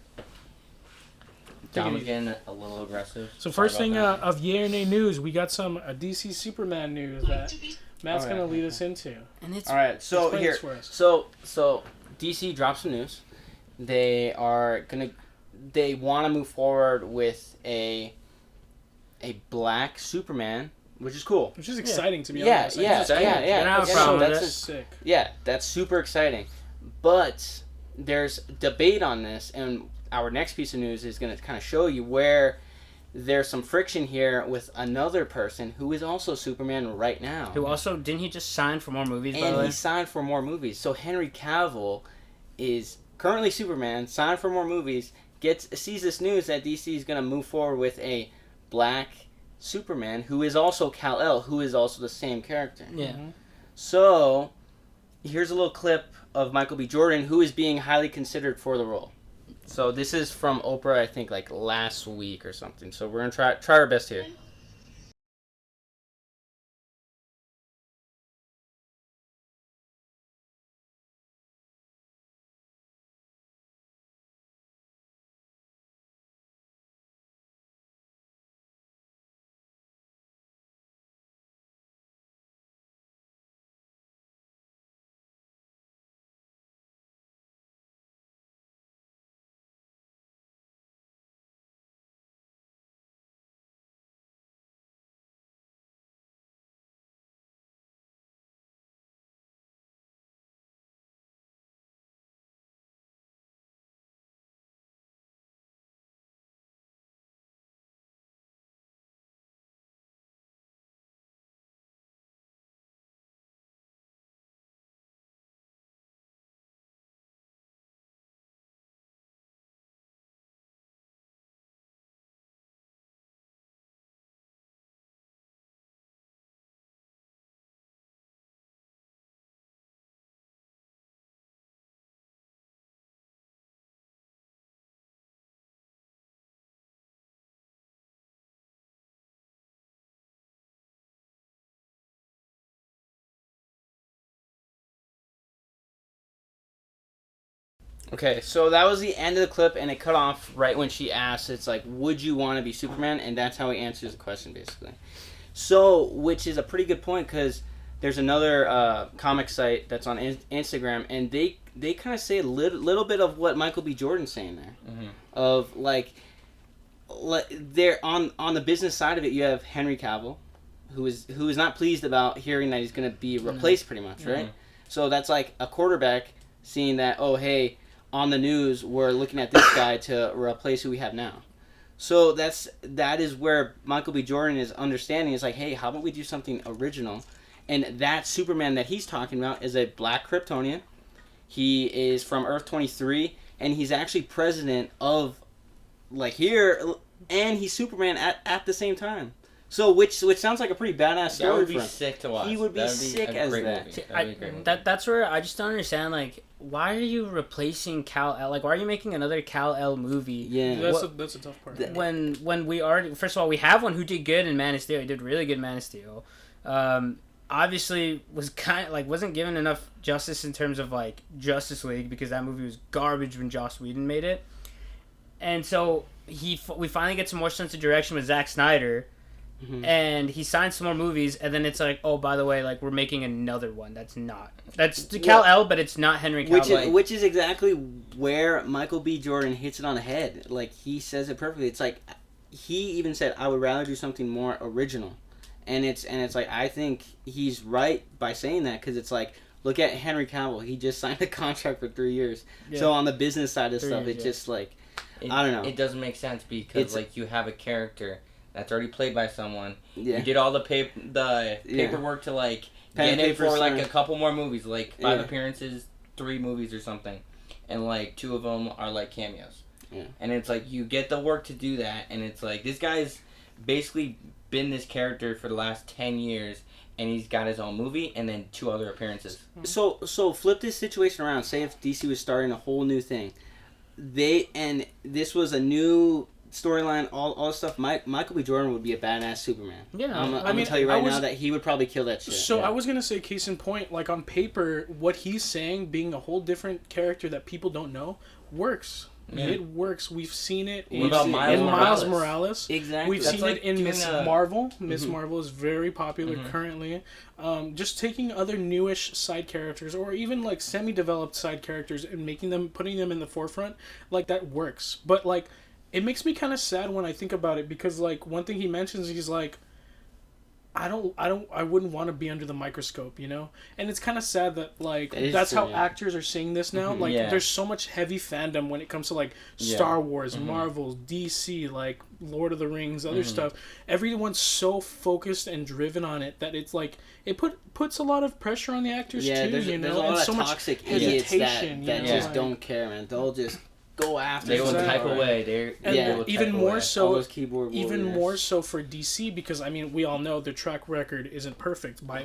Dom again, a little aggressive.
So
Sorry
first thing
about that.
of year and A news, we got some DC Superman news that Matt's
Alright.
gonna lead us into.
And it's
All right, so
Explain
here,
this for us.
so DC dropped some news. They want to move forward with a black Superman, which is cool.
Which is exciting to be
Yeah,
honest.
yeah,
It's
yeah,
cool.
yeah.
I don't have a
Yeah,
problem
no,
with
that's
it.
It's sick.
Yeah, that's super exciting. But there's debate on this, and our next piece of news is going to kind of show you where there's some friction here with another person who is also Superman right now.
Who also didn't he just sign for more movies? By the
And
way,
he signed for more movies. So Henry Cavill is currently Superman, signed for more movies, sees this news that DC is going to move forward with a black Superman who is also Kal-El, who is also the same character.
yeah.
Mm-hmm.
So here's a little clip of Michael B. Jordan, who is being highly considered for the role. So this is from Oprah, I think, like last week or something. So we're gonna try our best here. Okay, so that was the end of the clip, and it cut off right when she asked, it's like, would you want to be Superman? And that's how he answers the question, basically. So, which is a pretty good point, because there's another comic site that's on Instagram, and they kind of say a little bit of what Michael B. Jordan's saying there.
Mm-hmm.
Of, like there on the business side of it, you have Henry Cavill, who is not pleased about hearing that he's going to be replaced, pretty much, right? So that's like a quarterback seeing that, oh, hey, on the news, we're looking at this guy to replace who we have now. So that is where Michael B. Jordan is understanding. Is like, hey, how about we do something original? And that Superman that he's talking about is a black Kryptonian. He is from Earth 23, and he's actually president of, like, here, and he's Superman at the same time. So, which sounds like a pretty badass story
That would be
for him.
sick to watch.
He would be
That
sick
a
as
great
that.
movie. That'd be a great movie.
That's where I just don't understand, like, why are you replacing Kal-El? Like, why are you making another Kal-El movie?
Yeah.
That's a tough part.
When we already, first of all, we have one who did good in Man of Steel. He did really good in Man of Steel. Obviously was kind of, like, wasn't given enough justice in terms of, like, Justice League, because that movie was garbage when Joss Whedon made it. And so we finally get some more sense of direction with Zack Snyder, and he signed some more movies, and then it's like, oh, by the way, like, we're making another one. That's the Kal-El, but it's not Henry Cavill.
Which is exactly where Michael B. Jordan hits it on the head. Like, he says it perfectly. It's like, he even said, I would rather do something more original. And it's like, I think he's right by saying that, because it's like, look at Henry Cavill. He just signed a contract for 3 years. Yeah. So on the business side of stuff, it's just like, I don't know.
It doesn't make sense because like, you have a character that's already played by someone.
Yeah.
You did all the paperwork to like get it for like a couple more movies, like 5 appearances, 3 movies or something, and like 2 of them are like cameos.
Yeah.
And it's like, you get the work to do that, and it's like, this guy's basically been this character for the last 10 years, and he's got his own movie and then 2 other appearances.
So flip this situation around. Say if DC was starting a whole new thing, this was a new storyline, all this stuff. Michael B. Jordan would be a badass Superman.
Yeah,
I'm gonna tell you right now that he would probably kill that shit.
So I was gonna say, case in point, like, on paper, what he's saying, being a whole different character that people don't know, works. Yeah. It works. We've seen it in Miles Morales.
Exactly.
We've seen it in Miss Marvel. Miss Marvel is very popular currently. Just taking other newish side characters, or even like semi-developed side characters, and putting them in the forefront, like, that works. But like, it makes me kind of sad when I think about it, because like, one thing he mentions, he's like, I wouldn't want to be under the microscope, you know? And it's kind of sad that, like, that's how actors are saying this now. Like, there's so much heavy fandom when it comes to, like, Star Wars, Marvel, DC, like, Lord of the Rings, other stuff. Everyone's so focused and driven on it that it's, like, it puts a lot of pressure on the actors, too, you know?
There's a lot
and
of
so
toxic
much
idiots
hesitation,
that just don't care, man. They'll just go after
they will type away.
More so for DC, because I mean, we all know their track record isn't perfect by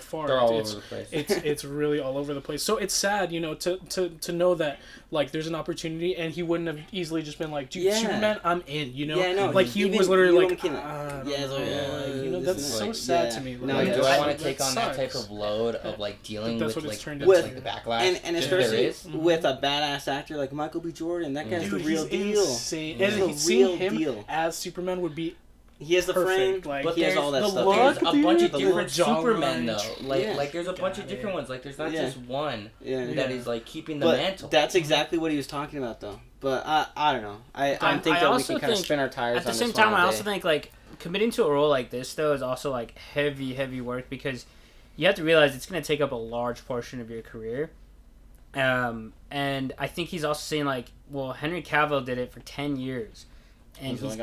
far.
They're all over the place.
It's really all over the place. So it's sad, you know, to know that, like, there's an opportunity, and he wouldn't have easily just been like, dude, Superman, I'm in, you know?
Yeah, no,
like, he was literally like,
you know,
that's so sad to me.
No, do I want to take on that type of load of, like, dealing with like the backlash?
And especially with a badass actor like Michael B. Jordan, that guy's the real deal.
Insane. And seeing him as Superman would be.
He has the frame,
like,
but he has all that stuff.
There's a bunch of different Supermen, though. Like there's a bunch of different ones. Like, there's not just one that is, like, keeping the mantle.
That's exactly what he was talking about, though. But I don't know. I think that we can kind of spin our tires
at the same time. I also think, like, committing to a role like this, though, is also, like, heavy work, because you have to realize it's going to take up a large portion of your career. And I think he's also saying, like, well, Henry Cavill did it for 10 years. And he's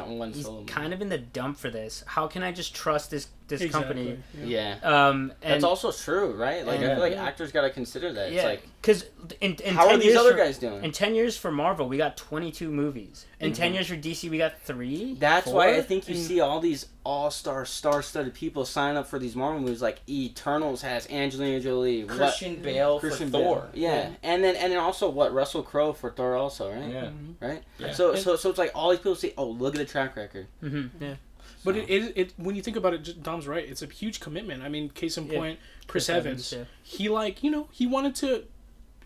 kind of in the dump for this. How can I just trust this company?
Yeah. And that's also true, right? Like, I feel like actors got to consider that.
Yeah.
It's like,
because in
how are these other guys doing?
In 10 years for Marvel, we got 22 movies. In 10 years for DC, we got 3.
That's 4? Why I think you see all these all-star, star-studded people sign up for these Marvel movies. Like, Eternals has Angelina Jolie,
Christian Bale for Thor.
Yeah. And then also Russell Crowe for Thor also, right?
Yeah.
Right. Yeah. So it's like all these people say, oh, look at the track record.
Yeah.
But it when you think about it, Dom's right. It's a huge commitment. I mean, case in point, Chris Evans. He, like, you know, he wanted to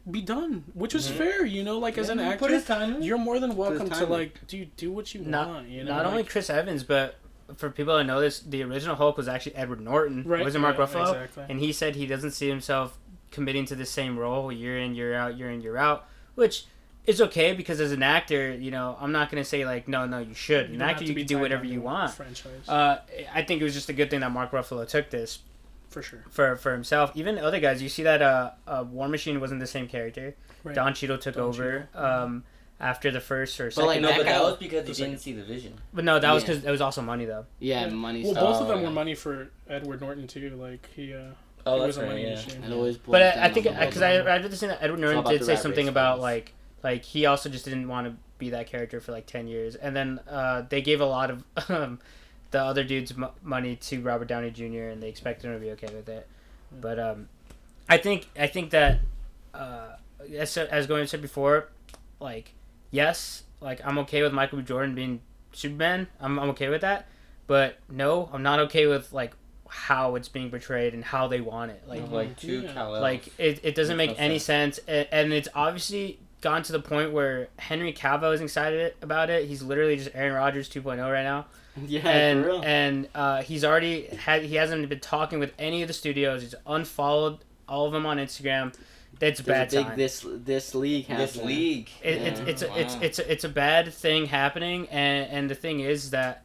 be done, which was fair, you know, like, as an actor, you're more than welcome to, like, do what you want, you know.
Not only Chris Evans, but for people that know this, the original Hulk was actually Edward Norton. Right. It wasn't Mark Ruffalo.
Exactly.
And he said he doesn't see himself committing to the same role year in, year out, which is okay, because as an actor, you know, I'm not going to say, like, no, you should. An actor, you can do whatever you want. I think it was just a good thing that Mark Ruffalo took this.
For sure.
For himself. Even other guys, you see that War Machine wasn't the same character. Right. Don Cheadle took over after the first or second.
But that was because he didn't see the vision.
But no, that was because it was also money, though.
Yeah, money.
Well, both of them were money for Edward Norton, too. Like, he was a money machine.
But I think, because I read this thing that Edward Norton did say something about, like he also just didn't want to be that character for, like, 10 years. And then they gave a lot of the other dude's money to Robert Downey Jr. and they expected him to be okay with it. But I think that as going said before, like, yes, like, I'm okay with Michael B. Jordan being Superman. I'm okay with that. But no, I'm not okay with, like, how it's being portrayed and how they want it.
Like two Kal-El.
Like, it doesn't make any sense. And it's obviously gone to the point where Henry Cavill is excited about it. He's literally just Aaron Rodgers 2.0 right now.
Yeah, for real.
And he's already he hasn't been talking with any of the studios. He's unfollowed all of them on Instagram. It's a bad time.
This league has
This league.
It's a bad thing happening, and the thing is that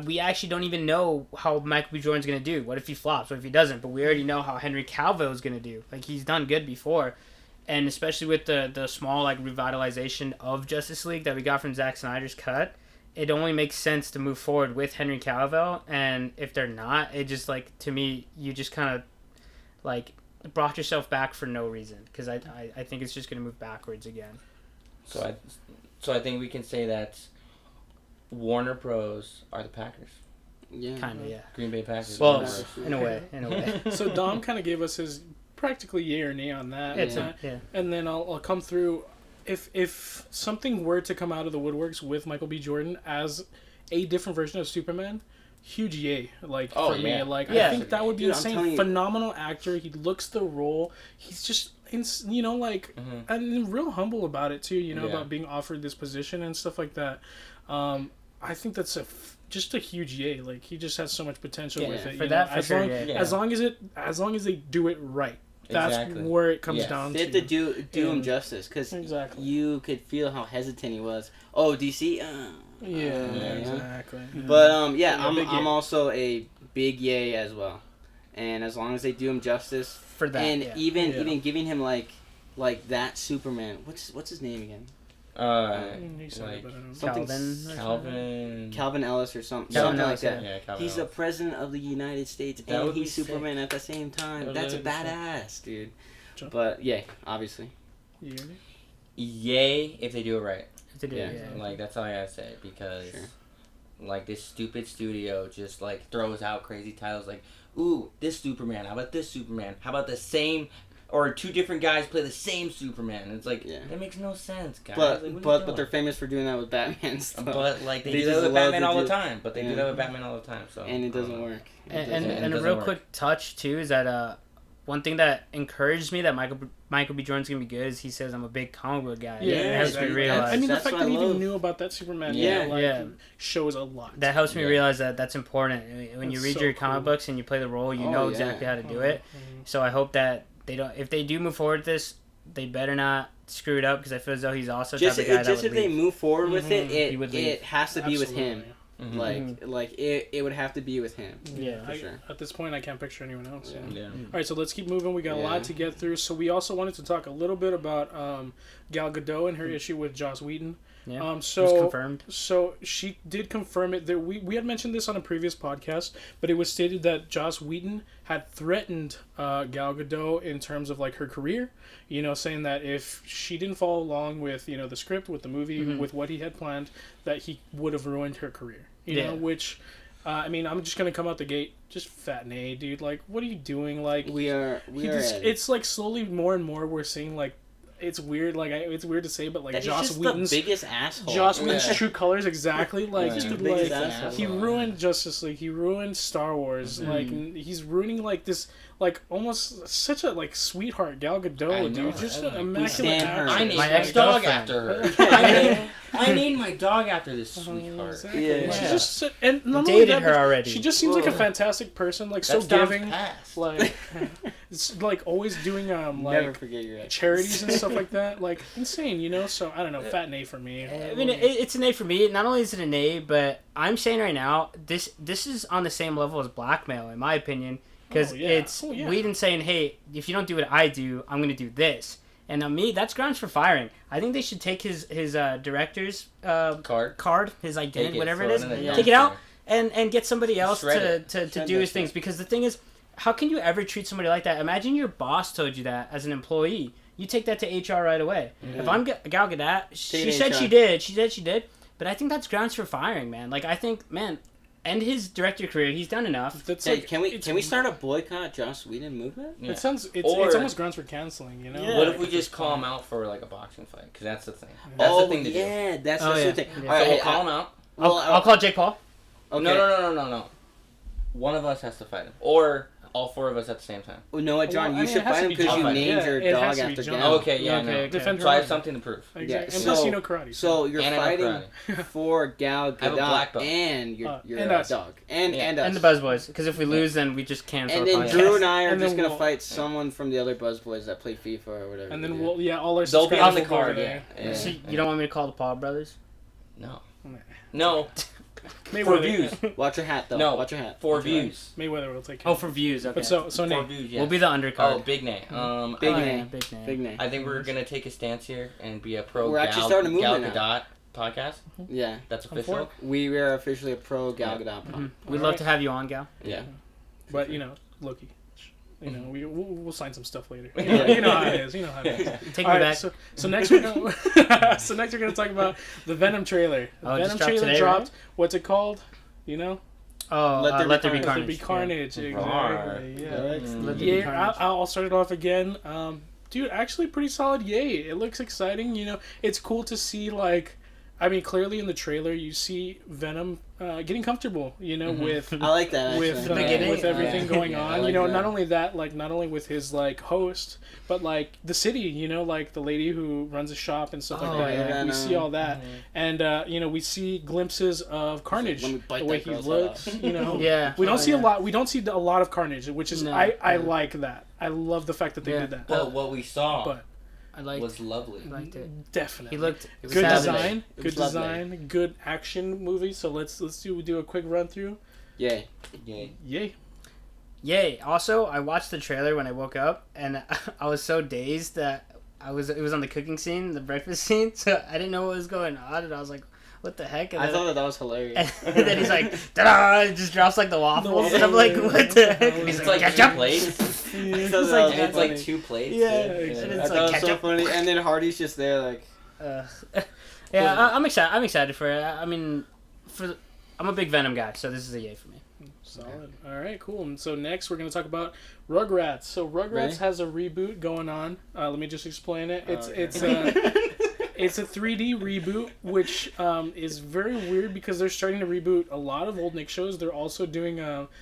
we actually don't even know how Michael B. Jordan's gonna do. What if he flops? What if he doesn't? But we already know how Henry Cavill is gonna do. Like, he's done good before, and especially with the small, like, revitalization of Justice League that we got from Zack Snyder's cut, it only makes sense to move forward with Henry Cavill. And if they're not, it just, like, to me, you just kind of, like, brought yourself back for no reason, because I think it's just gonna move backwards again.
So I think we can say that Warner Bros. Are the Packers.
Yeah.
Kind of, yeah.
Green Bay Packers.
Well,
Warner Bros.
in a way.
So Dom kind of gave us his practically yay or nay on that. And then I'll come through. If something were to come out of the woodworks with Michael B. Jordan as a different version of Superman, huge yay. Like, for me, like, I think that would be insane. Phenomenal actor. He looks the role. He's just, you know, like, and real humble about it too, you know, about being offered this position and stuff like that. I think that's just a huge yay. Like, he just has so much potential with it.
For that, for sure,
as long as they do it right. That's where it comes down to.
They have to do him justice, because you could feel how hesitant he was. Oh, DC?
Exactly.
But, I'm also a big yay as well. And as long as they do him justice.
For that,
and even giving him, like that Superman. What's his name again? Calvin Ellis or something like that.
Yeah, Calvin
he's
Ellis.
the president of the United States and he's Superman at the same time. That's a badass, dude. But yeah, obviously.
Yay if they do it right.
If they do
Like, that's all I gotta say, because like, this stupid studio just, like, throws out crazy titles like, ooh, this Superman, how about this Superman? How about the same, or two different guys play the same Superman? It's like, that makes no sense, guys.
But they're famous for doing that with Batman stuff.
But, like, they do that with Batman all the time. But they do that with Batman all the time. So
and it doesn't work.
And a real quick touch too is that one thing that encouraged me that Michael B. Jordan's gonna be good is he says, I'm a big comic book guy. It helps me realize.
I mean, the fact that he even knew about that Superman shows a lot.
That helps me realize that that's important. When you read your comic books and you play the role, you know exactly how to do it. So I hope that if they do move forward with this, they better not screw it up, because I feel as though he's also the type of guy that would
if they move forward with it has to be with him.
Mm-hmm.
Like it would have to be with him.
Yeah,
for sure.
At this point, I can't picture anyone else.
Yeah.
All right, so let's keep moving. We got a lot to get through. So we also wanted to talk a little bit about Gal Gadot and her issue with Joss Whedon.
Yeah.
So
it's confirmed.
So she did confirm it. That we had mentioned this on a previous podcast, but it was stated that Joss Whedon had threatened Gal Gadot in terms of, like, her career. You know, saying that if she didn't follow along with, you know, the script, with the movie, with what he had planned, that he would have ruined her career. You know, which, I mean, I'm just gonna come out the gate, just fat nay, dude. Like, what are you doing? Like, it's like slowly more and more we're seeing, like, it's weird. Like, it's weird to say, but, like,
that
Joss Whedon's
the biggest asshole.
Joss Whedon's true colors, exactly. Like,
the
dude,
biggest
like,
asshole.
he ruined Justice League. He ruined Star Wars. Like, he's ruining, like, this, like, almost such a, like, sweetheart Gal Gadot, dude. Just an immaculate actress.
I named my dog after her. I named my dog after this sweetheart.
Exactly.
Yeah.
She's just and not only
Dated
that,
her
but
already.
She just seems like a fantastic person, like, so
That's Dom's
giving,
past.
like, it's like always doing
Never
like
forget your ex.
charities and stuff like that, like, insane, you know. So I don't know, fat nay for me.
I mean, it's an A for me. Not only is it an A, but I'm saying right now, this is on the same level as blackmail, in my opinion, because it's Whedon saying, hey, if you don't do what I do, I'm going to do this. And on me, that's grounds for firing. I think they should take his director's card, his identity, whatever it is, take it out and get somebody else to do his things. Because the thing is, how can you ever treat somebody like that? Imagine your boss told you that as an employee. You take that to HR right away. Yeah. If I'm Gal Gadot, she said she did. She said she did. But I think that's grounds for firing, man. Like, I think, man, end his director career. He's done enough.
That's
Hey,
like,
can we start a boycott Joss Whedon movement?
Yeah.
It sounds it's
Or-
almost grounds for canceling. You know.
Yeah.
What if we just call him out for like a boxing fight? Because that's the thing. That's the thing to do.
yeah, that's
Oh,
the
yeah.
thing.
Yeah.
So
All right,
we'll call him out.
I'll call Jake Paul.
Okay.
No. One of us has to fight him, or all four of us at the same time.
Well, no, John,
Well, I
you
mean,
should
it has
fight
to
him
be
because
John.
you named
Yeah,
your
it
dog
has to be
after
John.
Gam.
Oh, okay, yeah,
Okay,
no.
okay.
Defend
So I
her
have something to prove.
Exactly.
Yeah,
And plus,
so-
you know karate.
So you're
And I know
fighting
karate.
for Gal
I have a black
Gadot
belt.
and your
and us.
dog and
Yeah.
and us.
And the BuzzBoys. Because if we lose, then we just cancel
And
our
then
podcast.
Drew and I are
And
just
then
gonna
we'll-
fight someone from the other BuzzBoys that play FIFA or whatever.
And
we
then
do.
we'll all our
They'll be
subscribers
on the
will go over
card,
there.
yeah.
So you don't want me to call the Paul brothers?
No,
Mayweather.
for views.
Watch your hat though.
No.
Watch your hat.
For
Watch your hat.
views.
Mayweather will take care.
Oh, for views. Okay.
But so
For
Nate,
views, yeah.
We'll be the undercard.
Oh, Big Nate.
Big
Oh,
name.
yeah, big name.
Big name.
I think we're gonna take a stance here and be a pro
We're actually starting a
Gal
movement
Gadot podcast.
Yeah,
That's
I'm
official.
we are officially a pro Gal Gadot.
Mhm. We'd
All
love
right.
to have you on, Gal.
Yeah.
but you know, Loki. You know, we'll sign some stuff later. You
Yeah.
know, you know how it is. You know how it is.
Take
All
me
right,
back.
so next we're gonna next we're gonna talk about the Venom trailer. The
Oh, it
Venom
just dropped
trailer
today,
dropped.
right?
What's it called? You know,
Oh,
Let There Be
Let There Be
Carnage.
Let There
Carnage.
Be Carnage.
Rawr.
Exactly. Yeah.
Yeah.
Let There Be
Yeah,
Carnage.
I'll start it off again. Dude, actually pretty solid. Yay! It looks exciting. You know, it's cool to see like. I mean, clearly in the trailer, you see Venom getting comfortable. You know, with
I like that.
with
Actually.
beginning,
with everything
yeah.
going
Yeah, I
on.
like
You know,
that.
not only that, like not only with his like host, but like the city. You know, like the lady who runs a shop and stuff
Oh,
like that.
yeah.
Like, we
Venom.
see all that, and you know, we see glimpses of Carnage,
Let me bite
the way
that
he
girl's head
looks.
off.
You know,
Yeah.
we don't
Oh,
see
yeah.
a lot. We don't see a lot of Carnage, which is
No.
I like that. I love the fact that they
Yeah.
did that.
But what we saw
But
I liked,
was lovely.
I liked it.
definitely,
He looked
It was
good
lovely.
design,
It
good
was lovely.
design, good action movie. So let's do a quick run through.
Yeah.
Yay.
Yay!
Yay! Also, I watched the trailer when I woke up, and I was so dazed that it was on the cooking scene, the breakfast scene, so I didn't know what was going on, and I was like, "What the heck?" And
I
then,
thought that was hilarious.
and then he's like, "Ta-da!" It just drops like the waffles, and I'm like, "What the heck?" And he's
It's
like,
like two
"Ketchup."
plates.
Yeah.
So
It's
that
like-
was
It's
funny.
like two plates.
Yeah,
dude.
exactly.
And
I
it's
thought
like
it was so
ketchup.
funny, and then Hardy's just there like.
Yeah, I'm excited. I'm excited for it. I mean, I'm a big Venom guy, so this is a yay for me.
Solid. All right, cool. And so next we're going to talk about Rugrats. So Rugrats
Ready?
has a reboot going on. Let me just explain it. It's
okay.
it's a 3D reboot, which is very weird because they're starting to reboot a lot of old Nick shows. They're also doing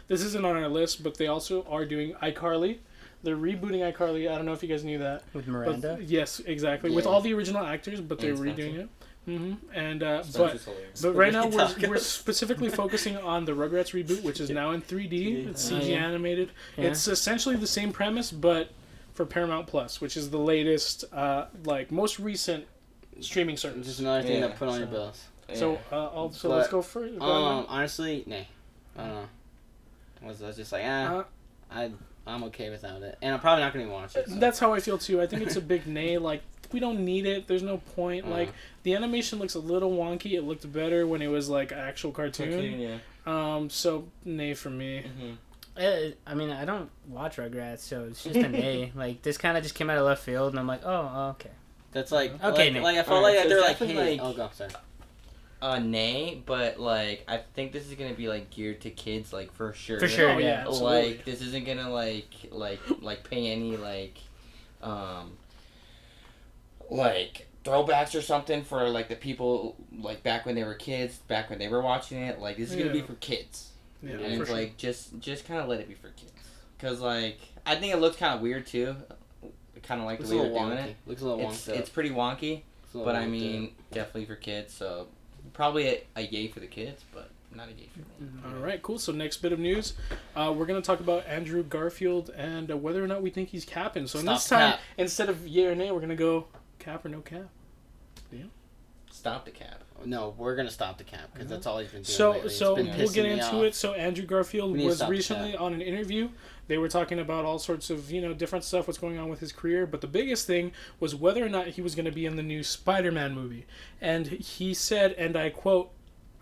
this isn't on our list, but they also are doing iCarly. They're rebooting iCarly. I don't know if you guys knew that.
With
But
Miranda.
yes, exactly. With
Yeah.
all the original actors, but they're
And Spencer.
redoing it. And but
Spencer's hilarious.
but right now
Spaghetti
we're
tacos.
specifically focusing on the Rugrats reboot, which is now in 3D. It's
Oh,
CG
yeah.
animated.
Yeah.
It's essentially the same premise, but for Paramount Plus, which is the latest, like most recent streaming service.
Just another thing
Yeah,
to put on your
so-
bills.
So let's go first.
Honestly, nah. I don't know. I was just like, I'm okay without it, and I'm probably not gonna even watch it. So.
That's how I feel too. I think it's a big nay. Like we don't need it. There's no point.
Uh-huh.
Like the animation looks a little wonky. It looked better when it was like an actual cartoon.
Yeah.
So nay for me.
Mhm.
I mean, I don't watch Rugrats, so it's just an A. Like, this kind of just came out of left field, and I'm like, oh, okay.
That's like
Okay,
like,
Nick.
like I felt
Alright,
like
so
they're
it's
like, hey,
definitely,
oh go, sorry.
Nay, but like I think this is gonna be like geared to kids, like for sure.
For sure,
Oh, yeah,
yeah.
absolutely.
Like this isn't gonna like pay any like throwbacks or something for like the people like back when they were kids, back when they were watching it. Like this is gonna be
Yeah.
for kids,
Yeah,
and
for
it's
sure.
like just kind of let it be for kids, cause like I think it looks kind of weird too, kind of like
Looks
the
a
way
little
they're doing
wonky.
it.
Looks a little
It's
wonky.
it's pretty wonky.
It's a little
But I
wonky.
mean, definitely for kids, so probably a yay for the kids, but not a yay for me.
All right, cool. So next bit of news, we're gonna talk about Andrew Garfield and whether or not we think he's capping. So
Stop
this time,
cap.
instead of yay or nay, we're gonna go cap or no cap.
Stop the cap.
No, we're gonna stop the cap because that's all he's been doing.
So
lately. It's
so
been
we'll
pissing
get
me
into
off.
it. So Andrew Garfield
We need to
was
stop the
recently
cap.
on an interview. They were talking about all sorts of different stuff, what's going on with his career. But the biggest thing was whether or not he was going to be in the new Spider-Man movie. And he said, and I quote,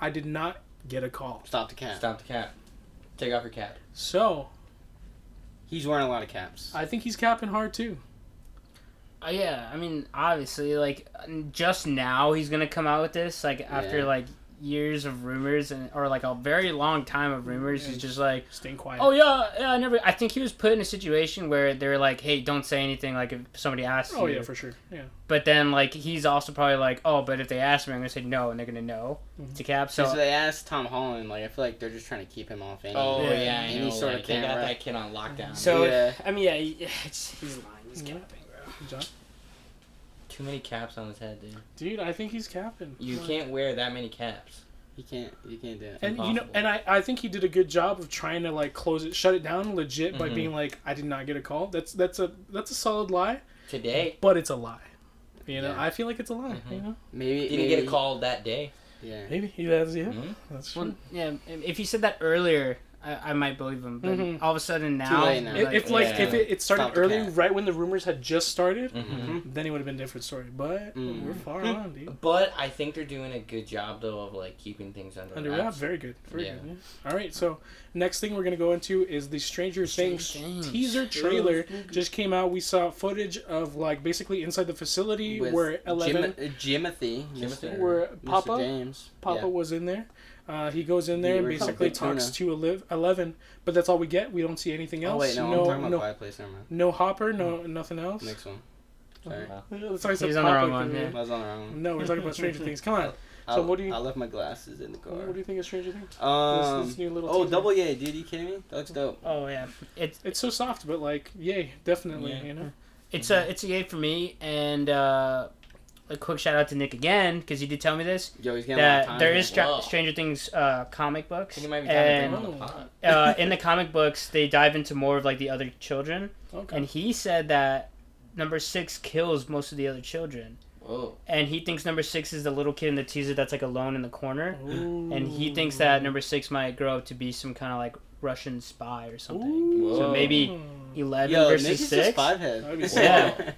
"I did not get a call."
Stop the cap.
Stop the cap. Take off your cap.
So
He's wearing a lot of caps.
I think he's capping hard too.
Yeah, I mean, obviously, like, just now he's gonna come out with this, like, after,
Yeah.
like, years of rumors or like a very long time of rumors. He's just like
staying quiet.
Oh yeah, I think he was put in a situation where they're like, hey, don't say anything. Like if somebody asks.
Oh
you.
yeah, for sure. Yeah.
But then like he's also probably like, oh, but if they ask me, I'm gonna say no, and they're gonna know to Cap.
So
So
they asked Tom Holland. Like I feel like they're just trying to keep him off. Any, any sort of
they got
camera.
that kid on lockdown.
So
Yeah.
I mean, yeah, he's lying. He's capping, bro.
John?
Too many caps on his head, dude.
Dude, I think he's capping.
You can't wear that many caps.
You can't do it.
And you know,
Impossible.
and I think he did a good job of trying to like shut it down legit by being like, I did not get a call. That's a solid lie,
Today,
but it's a lie. You know,
Yeah.
I feel like it's a lie. You know,
Maybe
didn't get a call that day.
Yeah.
maybe he does. Yeah,
Mhm.
that's true.
Well, yeah, if he said that earlier, I might believe him. But all of a sudden now,
late now.
If
like,
if it started
Stop the
early,
cap.
right when the rumors had just started,
Mm-hmm.
then it would have been a different story. But we're far on, dude.
But I think they're doing a good job though of like keeping things under
Under wraps,
wraps.
very good. Very
Yeah.
good. Yeah. All right, so next thing we're gonna go into is the Stranger Things
Things.
teaser trailer. Just came out. We saw footage of like basically inside the facility
With
where 11,
Jimothy,
where
Mr.
Papa
James.
Papa was in there. He goes in there
The
and
original
basically
Big
talks
Tuna.
to 11, but that's all we get. We don't see anything else.
Oh wait, no, I'm talking about Quiet Place. Never mind.
no Hopper, nothing else.
Next one. Sorry,
That's why I said
He's on the
Papa,
wrong one,
'cause
yeah.
I was on the wrong one.
No, we're talking about Stranger Things. Come on.
I,
So what do you-
I left my glasses in the car.
What do you think of Stranger Things? This new little
Oh,
teaser.
double yay, dude! You kidding me? That looks dope.
oh yeah,
It's so soft, but like, yay, definitely.
Yeah.
You know.
it's a yay for me. And a quick shout out to Nick again because he did tell me this
Yo, he's getting a lot of
that
time.
there is
Whoa.
Stranger Things comic books,
I think you might be talking
and
about on the pod.
in the comic books they dive into more of like the other children.
Okay.
And he said that number 6 kills most of the other children.
Whoa.
And he thinks number 6 is the little kid in the teaser that's like alone in the corner.
Ooh.
And he thinks that number 6 might grow up to be some kind of like Russian spy or something.
Ooh.
So
Whoa.
maybe 11
Yo,
versus
Nick is
6.
just 5'head.
That'd be
Yeah.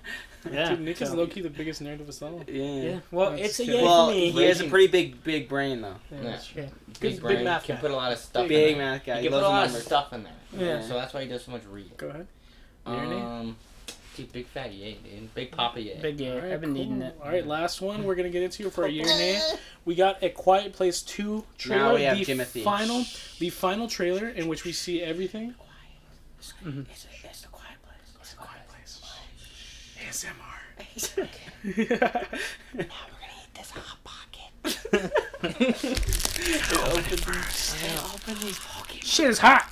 Yeah.
Dude, Nick is
so-
low key the biggest nerd of us all.
Yeah. Well,
That's
it's a
good.
yay
Well,
for me.
he has a pretty big brain though.
Yeah,
Yeah.
that's true.
Yeah.
Big
brain,
math
can
guy.
put a lot of stuff
Big
in there.
math guy.
He
He
can put a
loves
lot
the
of
numbers.
stuff in there.
Yeah.
So that's why he does so much reading.
Go ahead. Your name?
Dude, big fat yay, dude. Big papa yay.
Big yay.
All right,
I've been needing
cool.
it.
All right, last one we're gonna get into for a year and a half. We got a Quiet Place 2 trailer.
Now we have
the
Timothy.
final trailer in which we see everything.
Mhm.
It's a quiet place.
It's a Quiet Place. ASMR.
Now we're gonna eat this hot pocket. Open these pockets.
Shit is hot.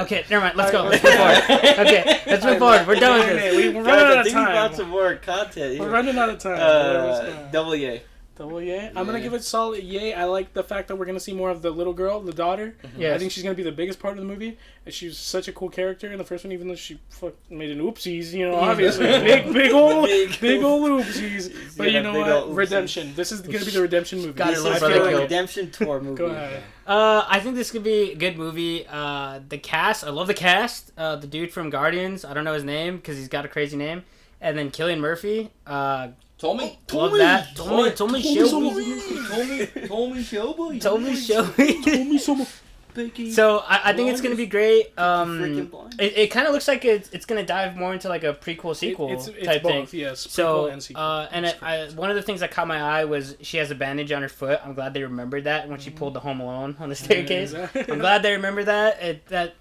Okay, never mind. Let's go. Let's move forward. Okay, let's move forward. We're done with this.
We're
Guys,
running
I
out of
think we brought
time.
some more content.
We're
Here.
running out of time.
Double yay.
Double yay. I'm gonna
Yeah.
give it solid yay. I like the fact that we're gonna see more of the little girl, the daughter.
Yes.
I think she's gonna be the biggest part of the movie. And she's such a cool character in the first one, even though she made an oopsies. You know, obviously big old oopsies. But you know
big
what?
old oopsies.
Redemption. This is gonna be the redemption movie.
Got it,
This
little
is
brother
the
killed.
redemption tour movie.
Go ahead.
I think this could be a good movie. The cast, I love the cast. The dude from Guardians, I don't know his name because he's got a crazy name. And then Cillian Murphy,
Told me.
love that. Told me
Told me Shelby.
Shelby. So I think it's gonna be great.
Freaking blind.
It kind of looks like it's gonna dive more into like a prequel sequel
It's
type
both,
thing.
yes.
So
prequel and sequel.
and one of the things that caught my eye was she has a bandage on her foot. I'm glad they remembered that when she pulled the Home Alone on the staircase. I'm glad they remember that. That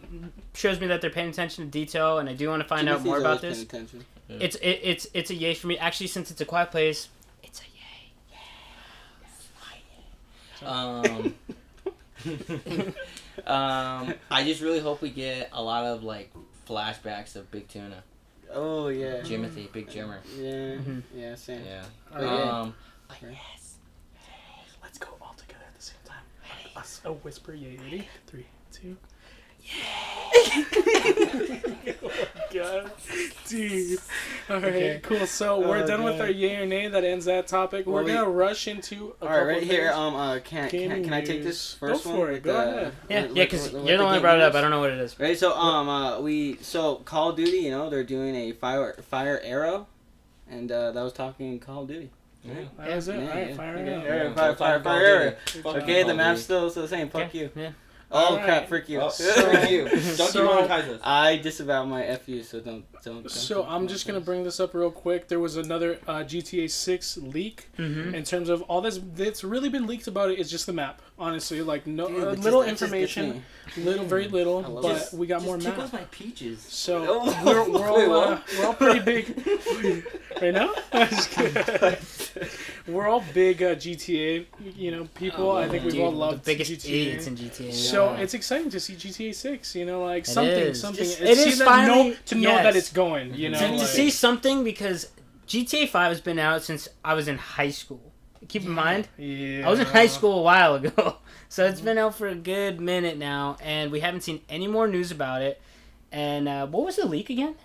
shows me that they're paying attention to detail, and I do want to find out
Timothy's
more about
always
this.
paying attention.
It's a yay for me. Actually, since it's a quiet place, it's a yay.
I just really hope we get a lot of like flashbacks of Big Tuna,
Oh yeah.
Jimothy, Big Jimmer.
Yeah.
Mhm.
Yeah. Same.
Yeah.
Alright.
Right.
Let's go all together at the same time. Us a whisper yay. Ready? 3, 2. Oh my god. Dude. Alright,
Okay.
cool. So we're done with
God.
our yay or nay. That ends that topic.
Well,
We're gonna rush into a
All right,
couple
right
of
here.
things.
Can I take
news.
this
Go
first
for
one?
it,
with
go
the-
ahead.
Yeah,
with-
yeah, because
with
you're the one that brought it up. I don't know what it is.
Right, so so Call of Duty, you know, they're doing a fire arrow, and that was talking Call of Duty.
That was it.
Yeah,
Alright,
yeah.
fire
Okay,
it up.
alright,
Yeah,
fire
Call
arrow.
of Duty.
Okay, the
Call of
map's
Duty.
still the same. Fuck you.
Yeah.
Oh
Alright.
crap! Frick you.
Oh, frick you. Don't
So-
demonetize us.
I disavow my FU, so don't.
So I'm just gonna bring this up real quick. There was another GTA 6 leak.
Mm-hmm.
In terms of all that's really been leaked about it is just the map. Honestly, like no
Dude, but
little
that just gets
information,
me.
very
I
little,
love
but
it.
we got more map.
tickles my peaches.
So
Oh,
we're
wait,
all pretty big. Right now, I'm just kidding. We're all big GTA, people. I think we've all loved
the biggest
GTA.
idiots in GTA.
So
Yeah.
it's exciting to see GTA 6. Like
It
something.
is.
It
It is finally-
know
yes.
that it's going.
to
like,
see something, because GTA 5 has been out since I was in high school. Keep in mind,
yeah.
I was in high school a while ago, so it's been out for a good minute now, and we haven't seen any more news about it. And what was the leak again?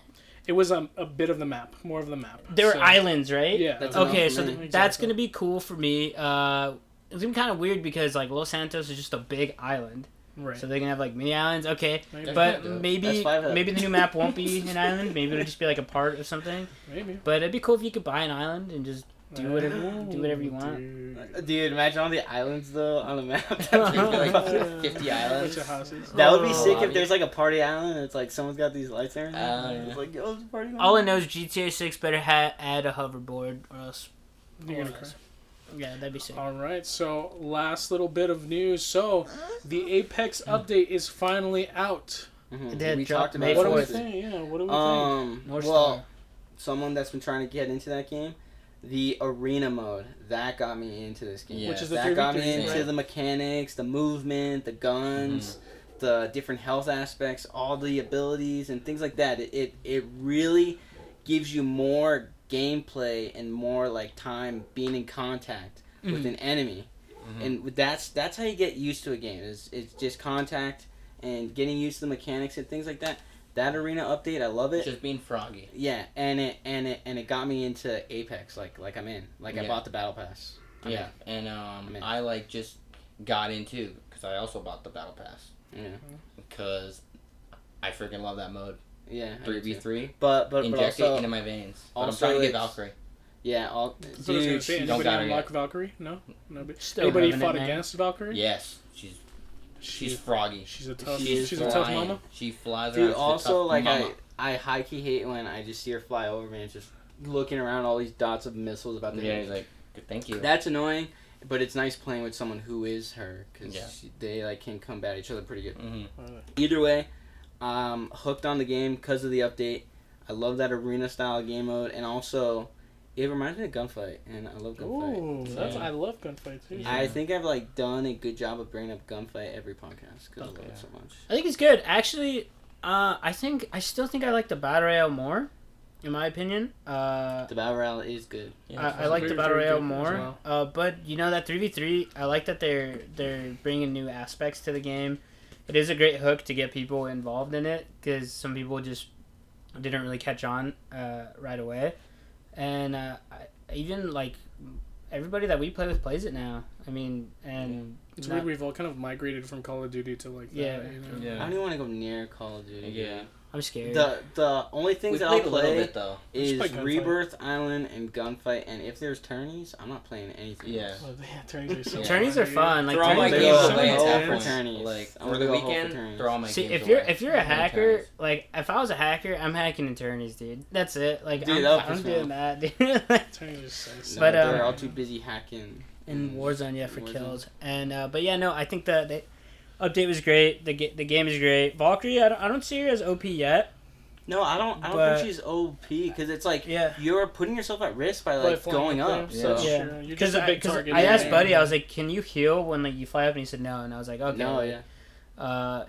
It was a bit of the map, more of the map.
There were
So-
islands, right?
Yeah.
That's
Okay,
enough
so
for me.
that's
Exactly.
gonna be cool for me. It's gonna be kind of weird because like Los Santos is just a big island,
Right.
so they're gonna have like mini islands. Okay,
Maybe.
but
dope.
maybe
That's 5
maybe the new map won't be an island. Maybe it'll just be like a part of something.
Maybe.
But it'd be cool if you could buy an island and just do whatever you want.
Dude.
Dude, imagine all the islands though on the map.
Like
Yeah.
50
Bunch
islands.
of houses.
That would be
Oh,
sick
yeah.
if there's like a party island and it's like someone's got these lights and everything.
Yeah.
It's like, yo, it's a party island.
All I know is GTA 6 better add a hoverboard or else.
You're gonna cry.
Yeah, that'd be sick.
All right, so last little bit of news. So the Apex update is finally out.
Mhm.
They
We
dropped
talked about
May
it.
What do we
4th.
think? Yeah, what do we think?
North
Well,
Star.
someone that's been trying to get into that game, the arena mode, that got me into this game.
Yeah.
Which is the
That got me
3v3,
into
right?
the mechanics, the movement, the guns, the different health aspects, all the abilities and things like that. It really gives you more gameplay and more like time being in contact with an enemy. And that's how you get used to a game. It's just contact and getting used to the mechanics and things like that. That arena update, I love it.
Just being froggy.
Yeah, and it got me into Apex, like I'm in. Like I
Yeah.
bought the battle pass. I'm
Yeah, and
in.
I like just got into because I also bought the battle pass
in. Yeah,
because I freaking love that mode.
yeah. I do too.
3v3,
But
inject
also,
it into my veins. But I'm
also
trying to get
it's-
Valkyrie.
yeah, all
That's what I was gonna
dude.
say.
she-
don't
Anybody
got her
unlock
yet.
Valkyrie? No.
Still
Anybody
revving
fought
it, man.
against Valkyrie?
Yes, she's
She's
froggy.
she's a tough.
She is
She's a tough
flying.
mama.
She flies
Dude,
around. She's a
also
tough
like
mama.
I high key hate when I just see her fly over me and just looking around all these dots of missiles about to
Yeah,
hit
he's
me.
like, good, thank you.
That's annoying, but it's nice playing with someone who is her because
Yeah.
they like can combat each other pretty good.
hmm
Either way, hooked on the game because of the update. I love that arena style game mode, and also it reminds me of Gunfight, and I love Gunfight.
Ooh,
Yeah.
I love gunfight too.
Yeah.
I think I've like done a good job of bringing up Gunfight every podcast because I love
Okay.
it so much.
I think it's good. Actually, I still think I like the Battle Royale more, in my opinion.
The Battle Royale is good.
I like the
very,
Battle
very
Royale
good as
more. But that 3v3, I like that they're bringing new aspects to the game. It is a great hook to get people involved in it because some people just didn't really catch on right away, and even like everybody that we play with plays it now. I mean, and
It's
not-
weird. We've all kind of migrated from Call of Duty to like that.
Yeah.
I
Yeah.
don't even want to go near Call of Duty.
Yeah.
I'm scared.
The only things
We
that I'll
played a little
play
bit though.
is
Just play Gunfight.
Rebirth Island and Gunfight, and if there's tourneys, I'm not playing anything.
Yeah.
else.
Oh, yeah, tourneys are so
Yeah.
Tourneys are
dude.
fun. Like
Throw all my
tourneys
games
are
away
fun.
at that
tourneys.
point. Tourneys.
Like
I'm
for
gonna
the
go whole for
weekend,
tourneys.
throw all my
See,
games
if you're a
away.
hacker,
Tourneys.
like if I was a hacker, I'm hacking in tourneys, dude. That's it. Like
Dude, that would
I'm
piss me
doing that, dude.
Tourneys are so
No,
sick.
But,
they're
um,
all too busy hacking.
in Warzone, yeah, for
Warzone.
kills. And but yeah, no, I think the update was great. The game is great. Valkyrie, I don't see her as OP yet.
No, I don't
But-
think she's OP because it's like
Yeah.
you're putting yourself at risk by
By
like
flying
going
up
up.
there.
So
Yeah.
Sure. You're
Because
just a big target.
I asked
Yeah.
Buddy, I was like, "Can you heal when like you fly up?" And he said no, and I was like, "Okay."
no, yeah.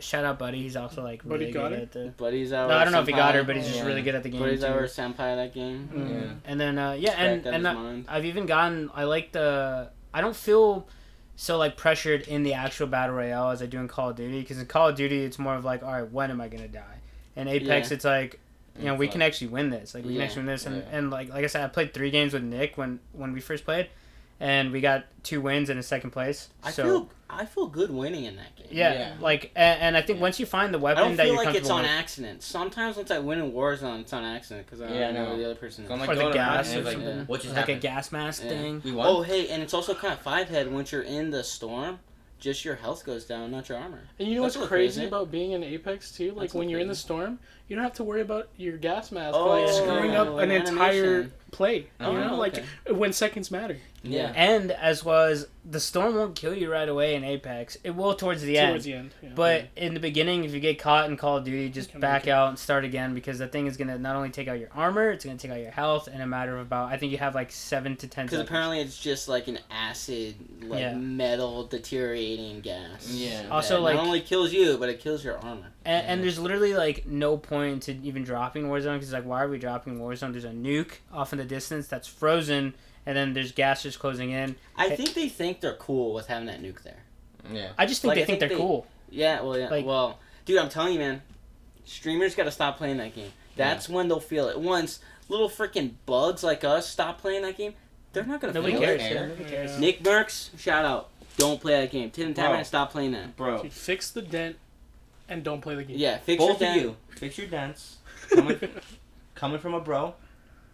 Shout out Buddy. He's also like
Buddy
really
got
good
it?
at the.
Buddy's our
No, I don't know if he got her,
senpai.
but he's just
Yeah.
really good at the game.
Buddy's
too.
our senpai at that game.
Mm.
Yeah.
And then yeah,
Respect
and
that is
I-
mine.
I've even gotten. I like the. I don't feel so like pressured in the actual battle royale as I do in Call of Duty, because in Call of Duty it's more of like, all right, when am I gonna die? In Apex
Yeah.
it's like, we
It's
can
like-
actually win this. Like we can
Yeah.
actually win this, and,
Yeah.
and like I said, I played 3 games with Nick when we first played, and we got 2 wins and a second place. So
I feel good winning in that game.
yeah,
Yeah.
like and I think once you find the
I
weapon
don't
that
feel
you're
like it's
comfortable
on
with,
accident. Sometimes once I win in Warzone, it's on accident because I don't
Yeah, I
know
know.
who the other person is.
So I'm like,
or the
going around
gas
and
or
it's like,
something,
what just
like a
happened?
gas mask
Yeah.
thing.
We won.
Oh, hey, and it's also kind of 5-head once you're in the storm. just your health goes down, not your armor.
And you know
That's
what's
a little
crazy
crazy.
about being in Apex too? Like
That's a
when
little
you're in the
crazy.
storm, you don't have to worry about your gas mask
Oh,
like screwing up
like
an entire
animation.
play.
Oh,
You know, like
okay.
when seconds matter.
Yeah.
And as was, the storm won't kill you right away in Apex. It will towards the end.
Towards the end. Yeah.
But in the beginning, if you get caught in Call of Duty, just
Can
back
make it.
out and start again, because the thing is going to not only take out your armor, it's going to take out your health in a matter of about, I think you have like 7 to 10
Because
seconds.
apparently it's just like an acid, like
Yeah.
metal deteriorating gas.
Yeah.
Also,
that
like-
not only kills you, but it kills your armor.
And there's literally like no point to even dropping Warzone, because like, why are we dropping Warzone? There's a nuke off in the distance that's frozen, and then there's gas just closing in.
I think they think they're cool with having that nuke there.
Yeah.
I just think
Like,
they
I
think
think
they're
they-
cool.
Yeah, well, yeah.
Like-
well, dude, I'm telling you, man, streamers got to stop playing that game. That's when they'll feel it. Once little freaking bugs like us stop playing that game, they're not going to
Nobody
feel
cares.
it.
Yeah, nobody cares.
Yeah.
Nick Merckx, shout out. Don't play that game. Tin and
Bro.
Tamaran, stop playing that.
Bro,
Dude, fix the dent and don't play the game.
Yeah, fix
both
your
of
dent.
you, fix your dents. Coming from a bro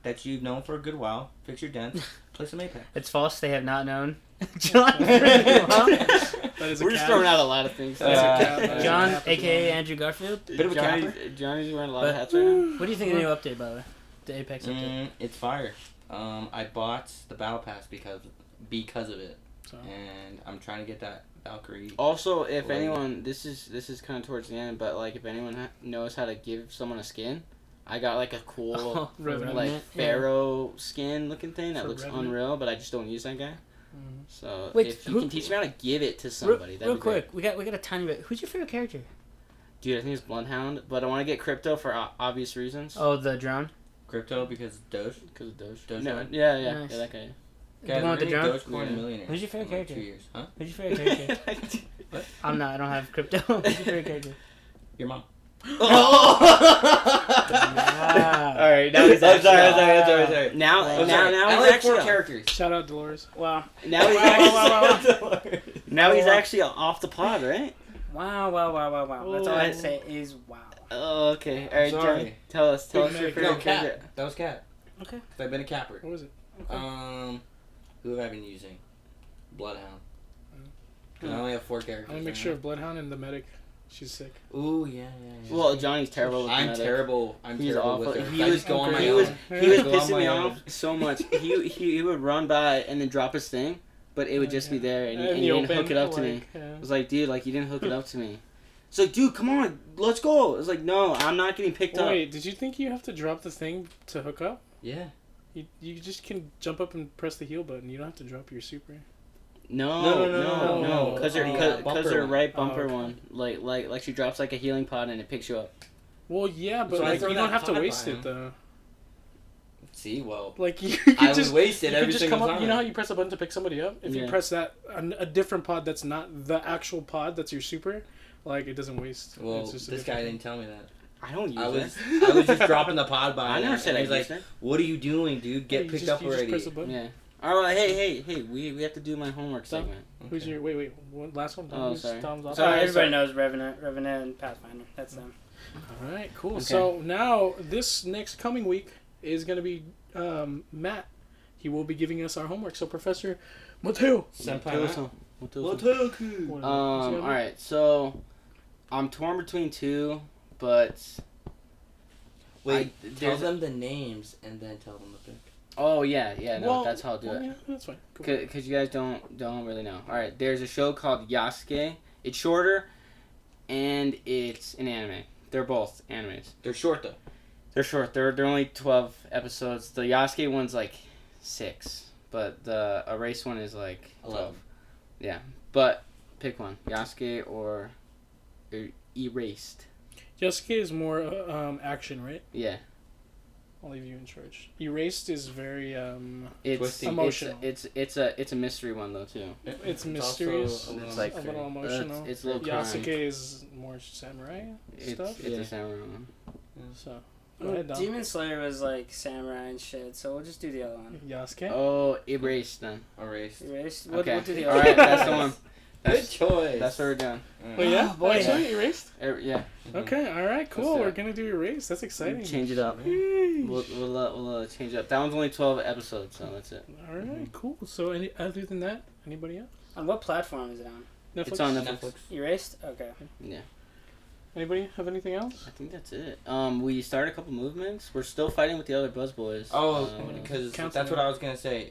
that you've known for a good while, fix your dents. Play some Apex.
It's false. They have not known. John,
That is a
We're just
cap.
throwing out a lot of things.
That's a cap. That is a
John,
cap as
aka
well.
Andrew Garfield.
Bit of a capper.
Johnny's wearing a lot
But-
of hats right now.
What do you think of the new update, by the way? The Apex update.
It's fire. I bought the battle pass because of it,
So,
and I'm trying to get that Valkyrie.
Also, if
Like-
anyone, this is kind of towards the end, but like if anyone knows how to give someone a skin, I got like a cool
Revenant.
like
Yeah.
pharaoh skin looking thing that
For
looks
Revenant.
unreal, but I just don't use that guy.
Mhm.
So
Wait,
if you
who-
can teach me how to give it to somebody, that'd
Real
be great.
quick, we got a tiny bit. Who's your favorite character?
Dude, I think it's Bloodhound, but I want to get Crypto for obvious reasons.
Oh, the drone.
Crypto because Doge.
Because of Doge.
Doge
No,
one?
yeah,
Nice.
that guy.
The
Guys,
one with the
we're
drone.
gonna Dogecoin
Yeah.
millionaire.
Who's your favorite
in like
character?
2 years, huh?
Who's your favorite character? I'm not. I don't have crypto. Who's your favorite character?
Your mom.
All right, now he's
I'm
actually
sorry.
Now,
I'm
now,
sorry.
now
I
he's
like
actually
4 characters.
Shout out Dolores.
Wow.
Now he's actually, now he's actually off the pod, right?
Wow. That's all I have to say is wow.
Oh, okay. All right,
Sorry.
Johnny, tell us your
Big
favorite
Mac.
No,
character.
Cap. That was Cap.
Okay.
'Cause I've been a capper.
What was it?
Who have I been using? Bloodhound. 'Cause I only have 4 characters.
I'm gonna make sure of Bloodhound and the medic. She's sick.
Ooh, yeah.
Well, Johnny's terrible with
I'm
the medic.
terrible. I'm
He's
terrible
awful.
with her.
He
I
was-
just go on my
he
own.
was
Yeah.
He was
Go on
pissing
my
me
own.
off so much. He would run by and then drop his thing, but it would just be there, and,
In
he
the
didn't hook
open,
it up to me.
like, yeah.
I was like, dude, like you didn't hook it up to me. It's like, dude, come on, let's go. It's like, no, I'm not getting picked up.
Wait, did you think you have to drop the thing to hook up?
Yeah.
You just can jump up and press the heal button. You don't have to drop your super.
No, because
The, bumper
her
one.
right bumper
okay.
one, like she drops like a healing pod and it picks you up.
Well, yeah, but
So I
like
throw
you don't
that
have to
pod
waste
by
it
him.
though.
See, well,
Like you
I
could
would
just
waste it
you
every
could just
single
come
time.
up. You know how you press a button to pick somebody up? If
Yeah.
you press that a different pod that's not the actual pod that's your super, like it doesn't waste.
Well,
It's just a
this guy
different
didn't tell me that.
I don't use
I
it.
was just dropping the pod by.
I
him,
never said
and
I
he's
used
like,
it.
"What are you doing, dude?
Yeah,
Get
you
picked
just,
up
you just
already."
press a button.
Yeah. All right, hey, we have to do my homework
Stop.
segment.
Who's your wait one last one?
Oh,
Who's
sorry.
Tom's off?
Sorry,
Everybody knows Revenant and Pathfinder. That's them.
All right, cool.
Okay.
So now this next coming week is gonna be Matt. He will be giving us our homework. So Professor Mateo.
Senpai.
What-
All right, so I'm torn between 2, but
Wait, tell
there's
them the names and then tell them the pick.
oh yeah, no,
Well,
that's how I'll do
well,
it.
Yeah, that's fine. Cool.
Because you guys don't really know. All right, there's a show called Yasuke. It's shorter, and it's an anime. They're both animes.
They're short though.
They're short. They're only 12 episodes. The Yasuke one's like 6, but the Erase one is like 12.
11.
Yeah, but pick one: Yasuke or Erased.
Jessica is more action, right?
Yeah,
I'll leave you in charge. Erased is very
it's
Twisty.
Emotional.
It's a mystery one though too.
It's
also
mysterious.
a little-
It's like
a little emotional.
It's a little crime.
Yasuke is more samurai stuff.
It's a samurai one.
So go ahead, Dom.
Demon Slayer was like samurai and shit, so we'll just do the other one.
Yasuke.
Oh, Erased then.
Erased.
Erased.
Okay.
We'll do the
All
other
right,
one.
that's the one.
Good choice.
That's what we're doing.
Wait, yeah,
Oh, boy.
Actually, Erased.
Yeah,
Okay, all right, cool.
Let's do
We're
it.
gonna do Erased. That's exciting.
change it up.
Yeesh.
We'll change it up. That one's only 12 episodes, so that's it.
All right, cool. So, other than that, anybody else?
On what platform is it on?
Netflix?
It's on Netflix.
Erased? Okay.
Yeah.
Anybody have anything else?
I think that's it. We started a couple movements. We're still fighting with the other BuzzBoys.
Oh, because
Count
that's
them.
what I was gonna say.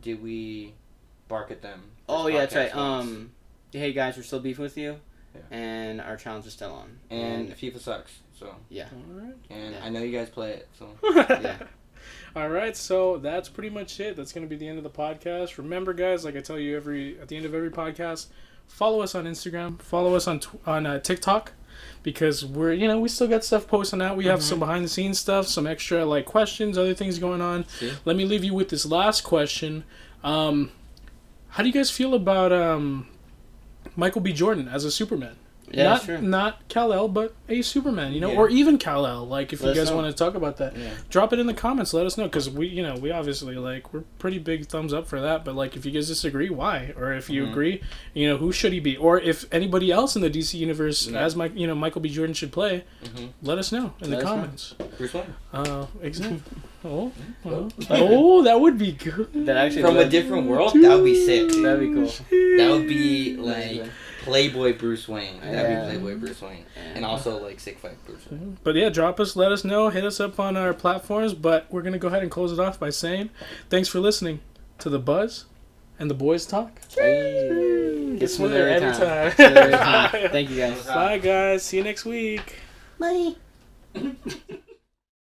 Did we bark at them?
Oh
This
yeah, that's right.
podcast once?
Hey guys, we're still beefing with you,
Yeah.
and our challenge is still on.
And FIFA sucks. So.
Yeah.
Alright.
And
Yeah.
I know you guys play it. So.
Yeah.
Alright, so that's pretty much it. That's going to be the end of the podcast. Remember, guys, like I tell you at the end of every podcast, follow us on Instagram, follow us on TikTok, because we still got stuff posting out. We have some behind the scenes stuff, some extra like questions, other things going on.
See?
Let me leave you with this last question. How do you guys feel about Michael B. Jordan as a Superman?
Yeah, sure.
Not Kal-El, but a Superman,
Yeah.
or even Kal-El. Like, if
Let
you
us
guys
know.
want to talk about that,
Yeah.
drop it in the comments. Let us know, because we obviously we're pretty big thumbs up for that. But like, if you guys disagree, why? Or if you agree, who should he be? Or if anybody else in the DC universe as Michael B. Jordan should play, let us know in
Let
the
us know.
comments.
Bruce Wayne.
Exactly. That would be good.
That actually
From a
would-
different world, that would be sick.
That'd be cool.
That would be like Playboy Bruce Wayne. That'd
Yeah.
be Playboy Bruce Wayne. And also like Sick Fight Bruce Wayne.
But yeah, drop us, let us know, hit us up on our platforms. But we're gonna go ahead and close it off by saying, thanks for listening to the Buzz and the Boys Talk.
Hey.
Get
smoother
smoother
every
every
time.
time.
Smoother every time. Thank you guys.
Bye guys. See you next week.
Bye.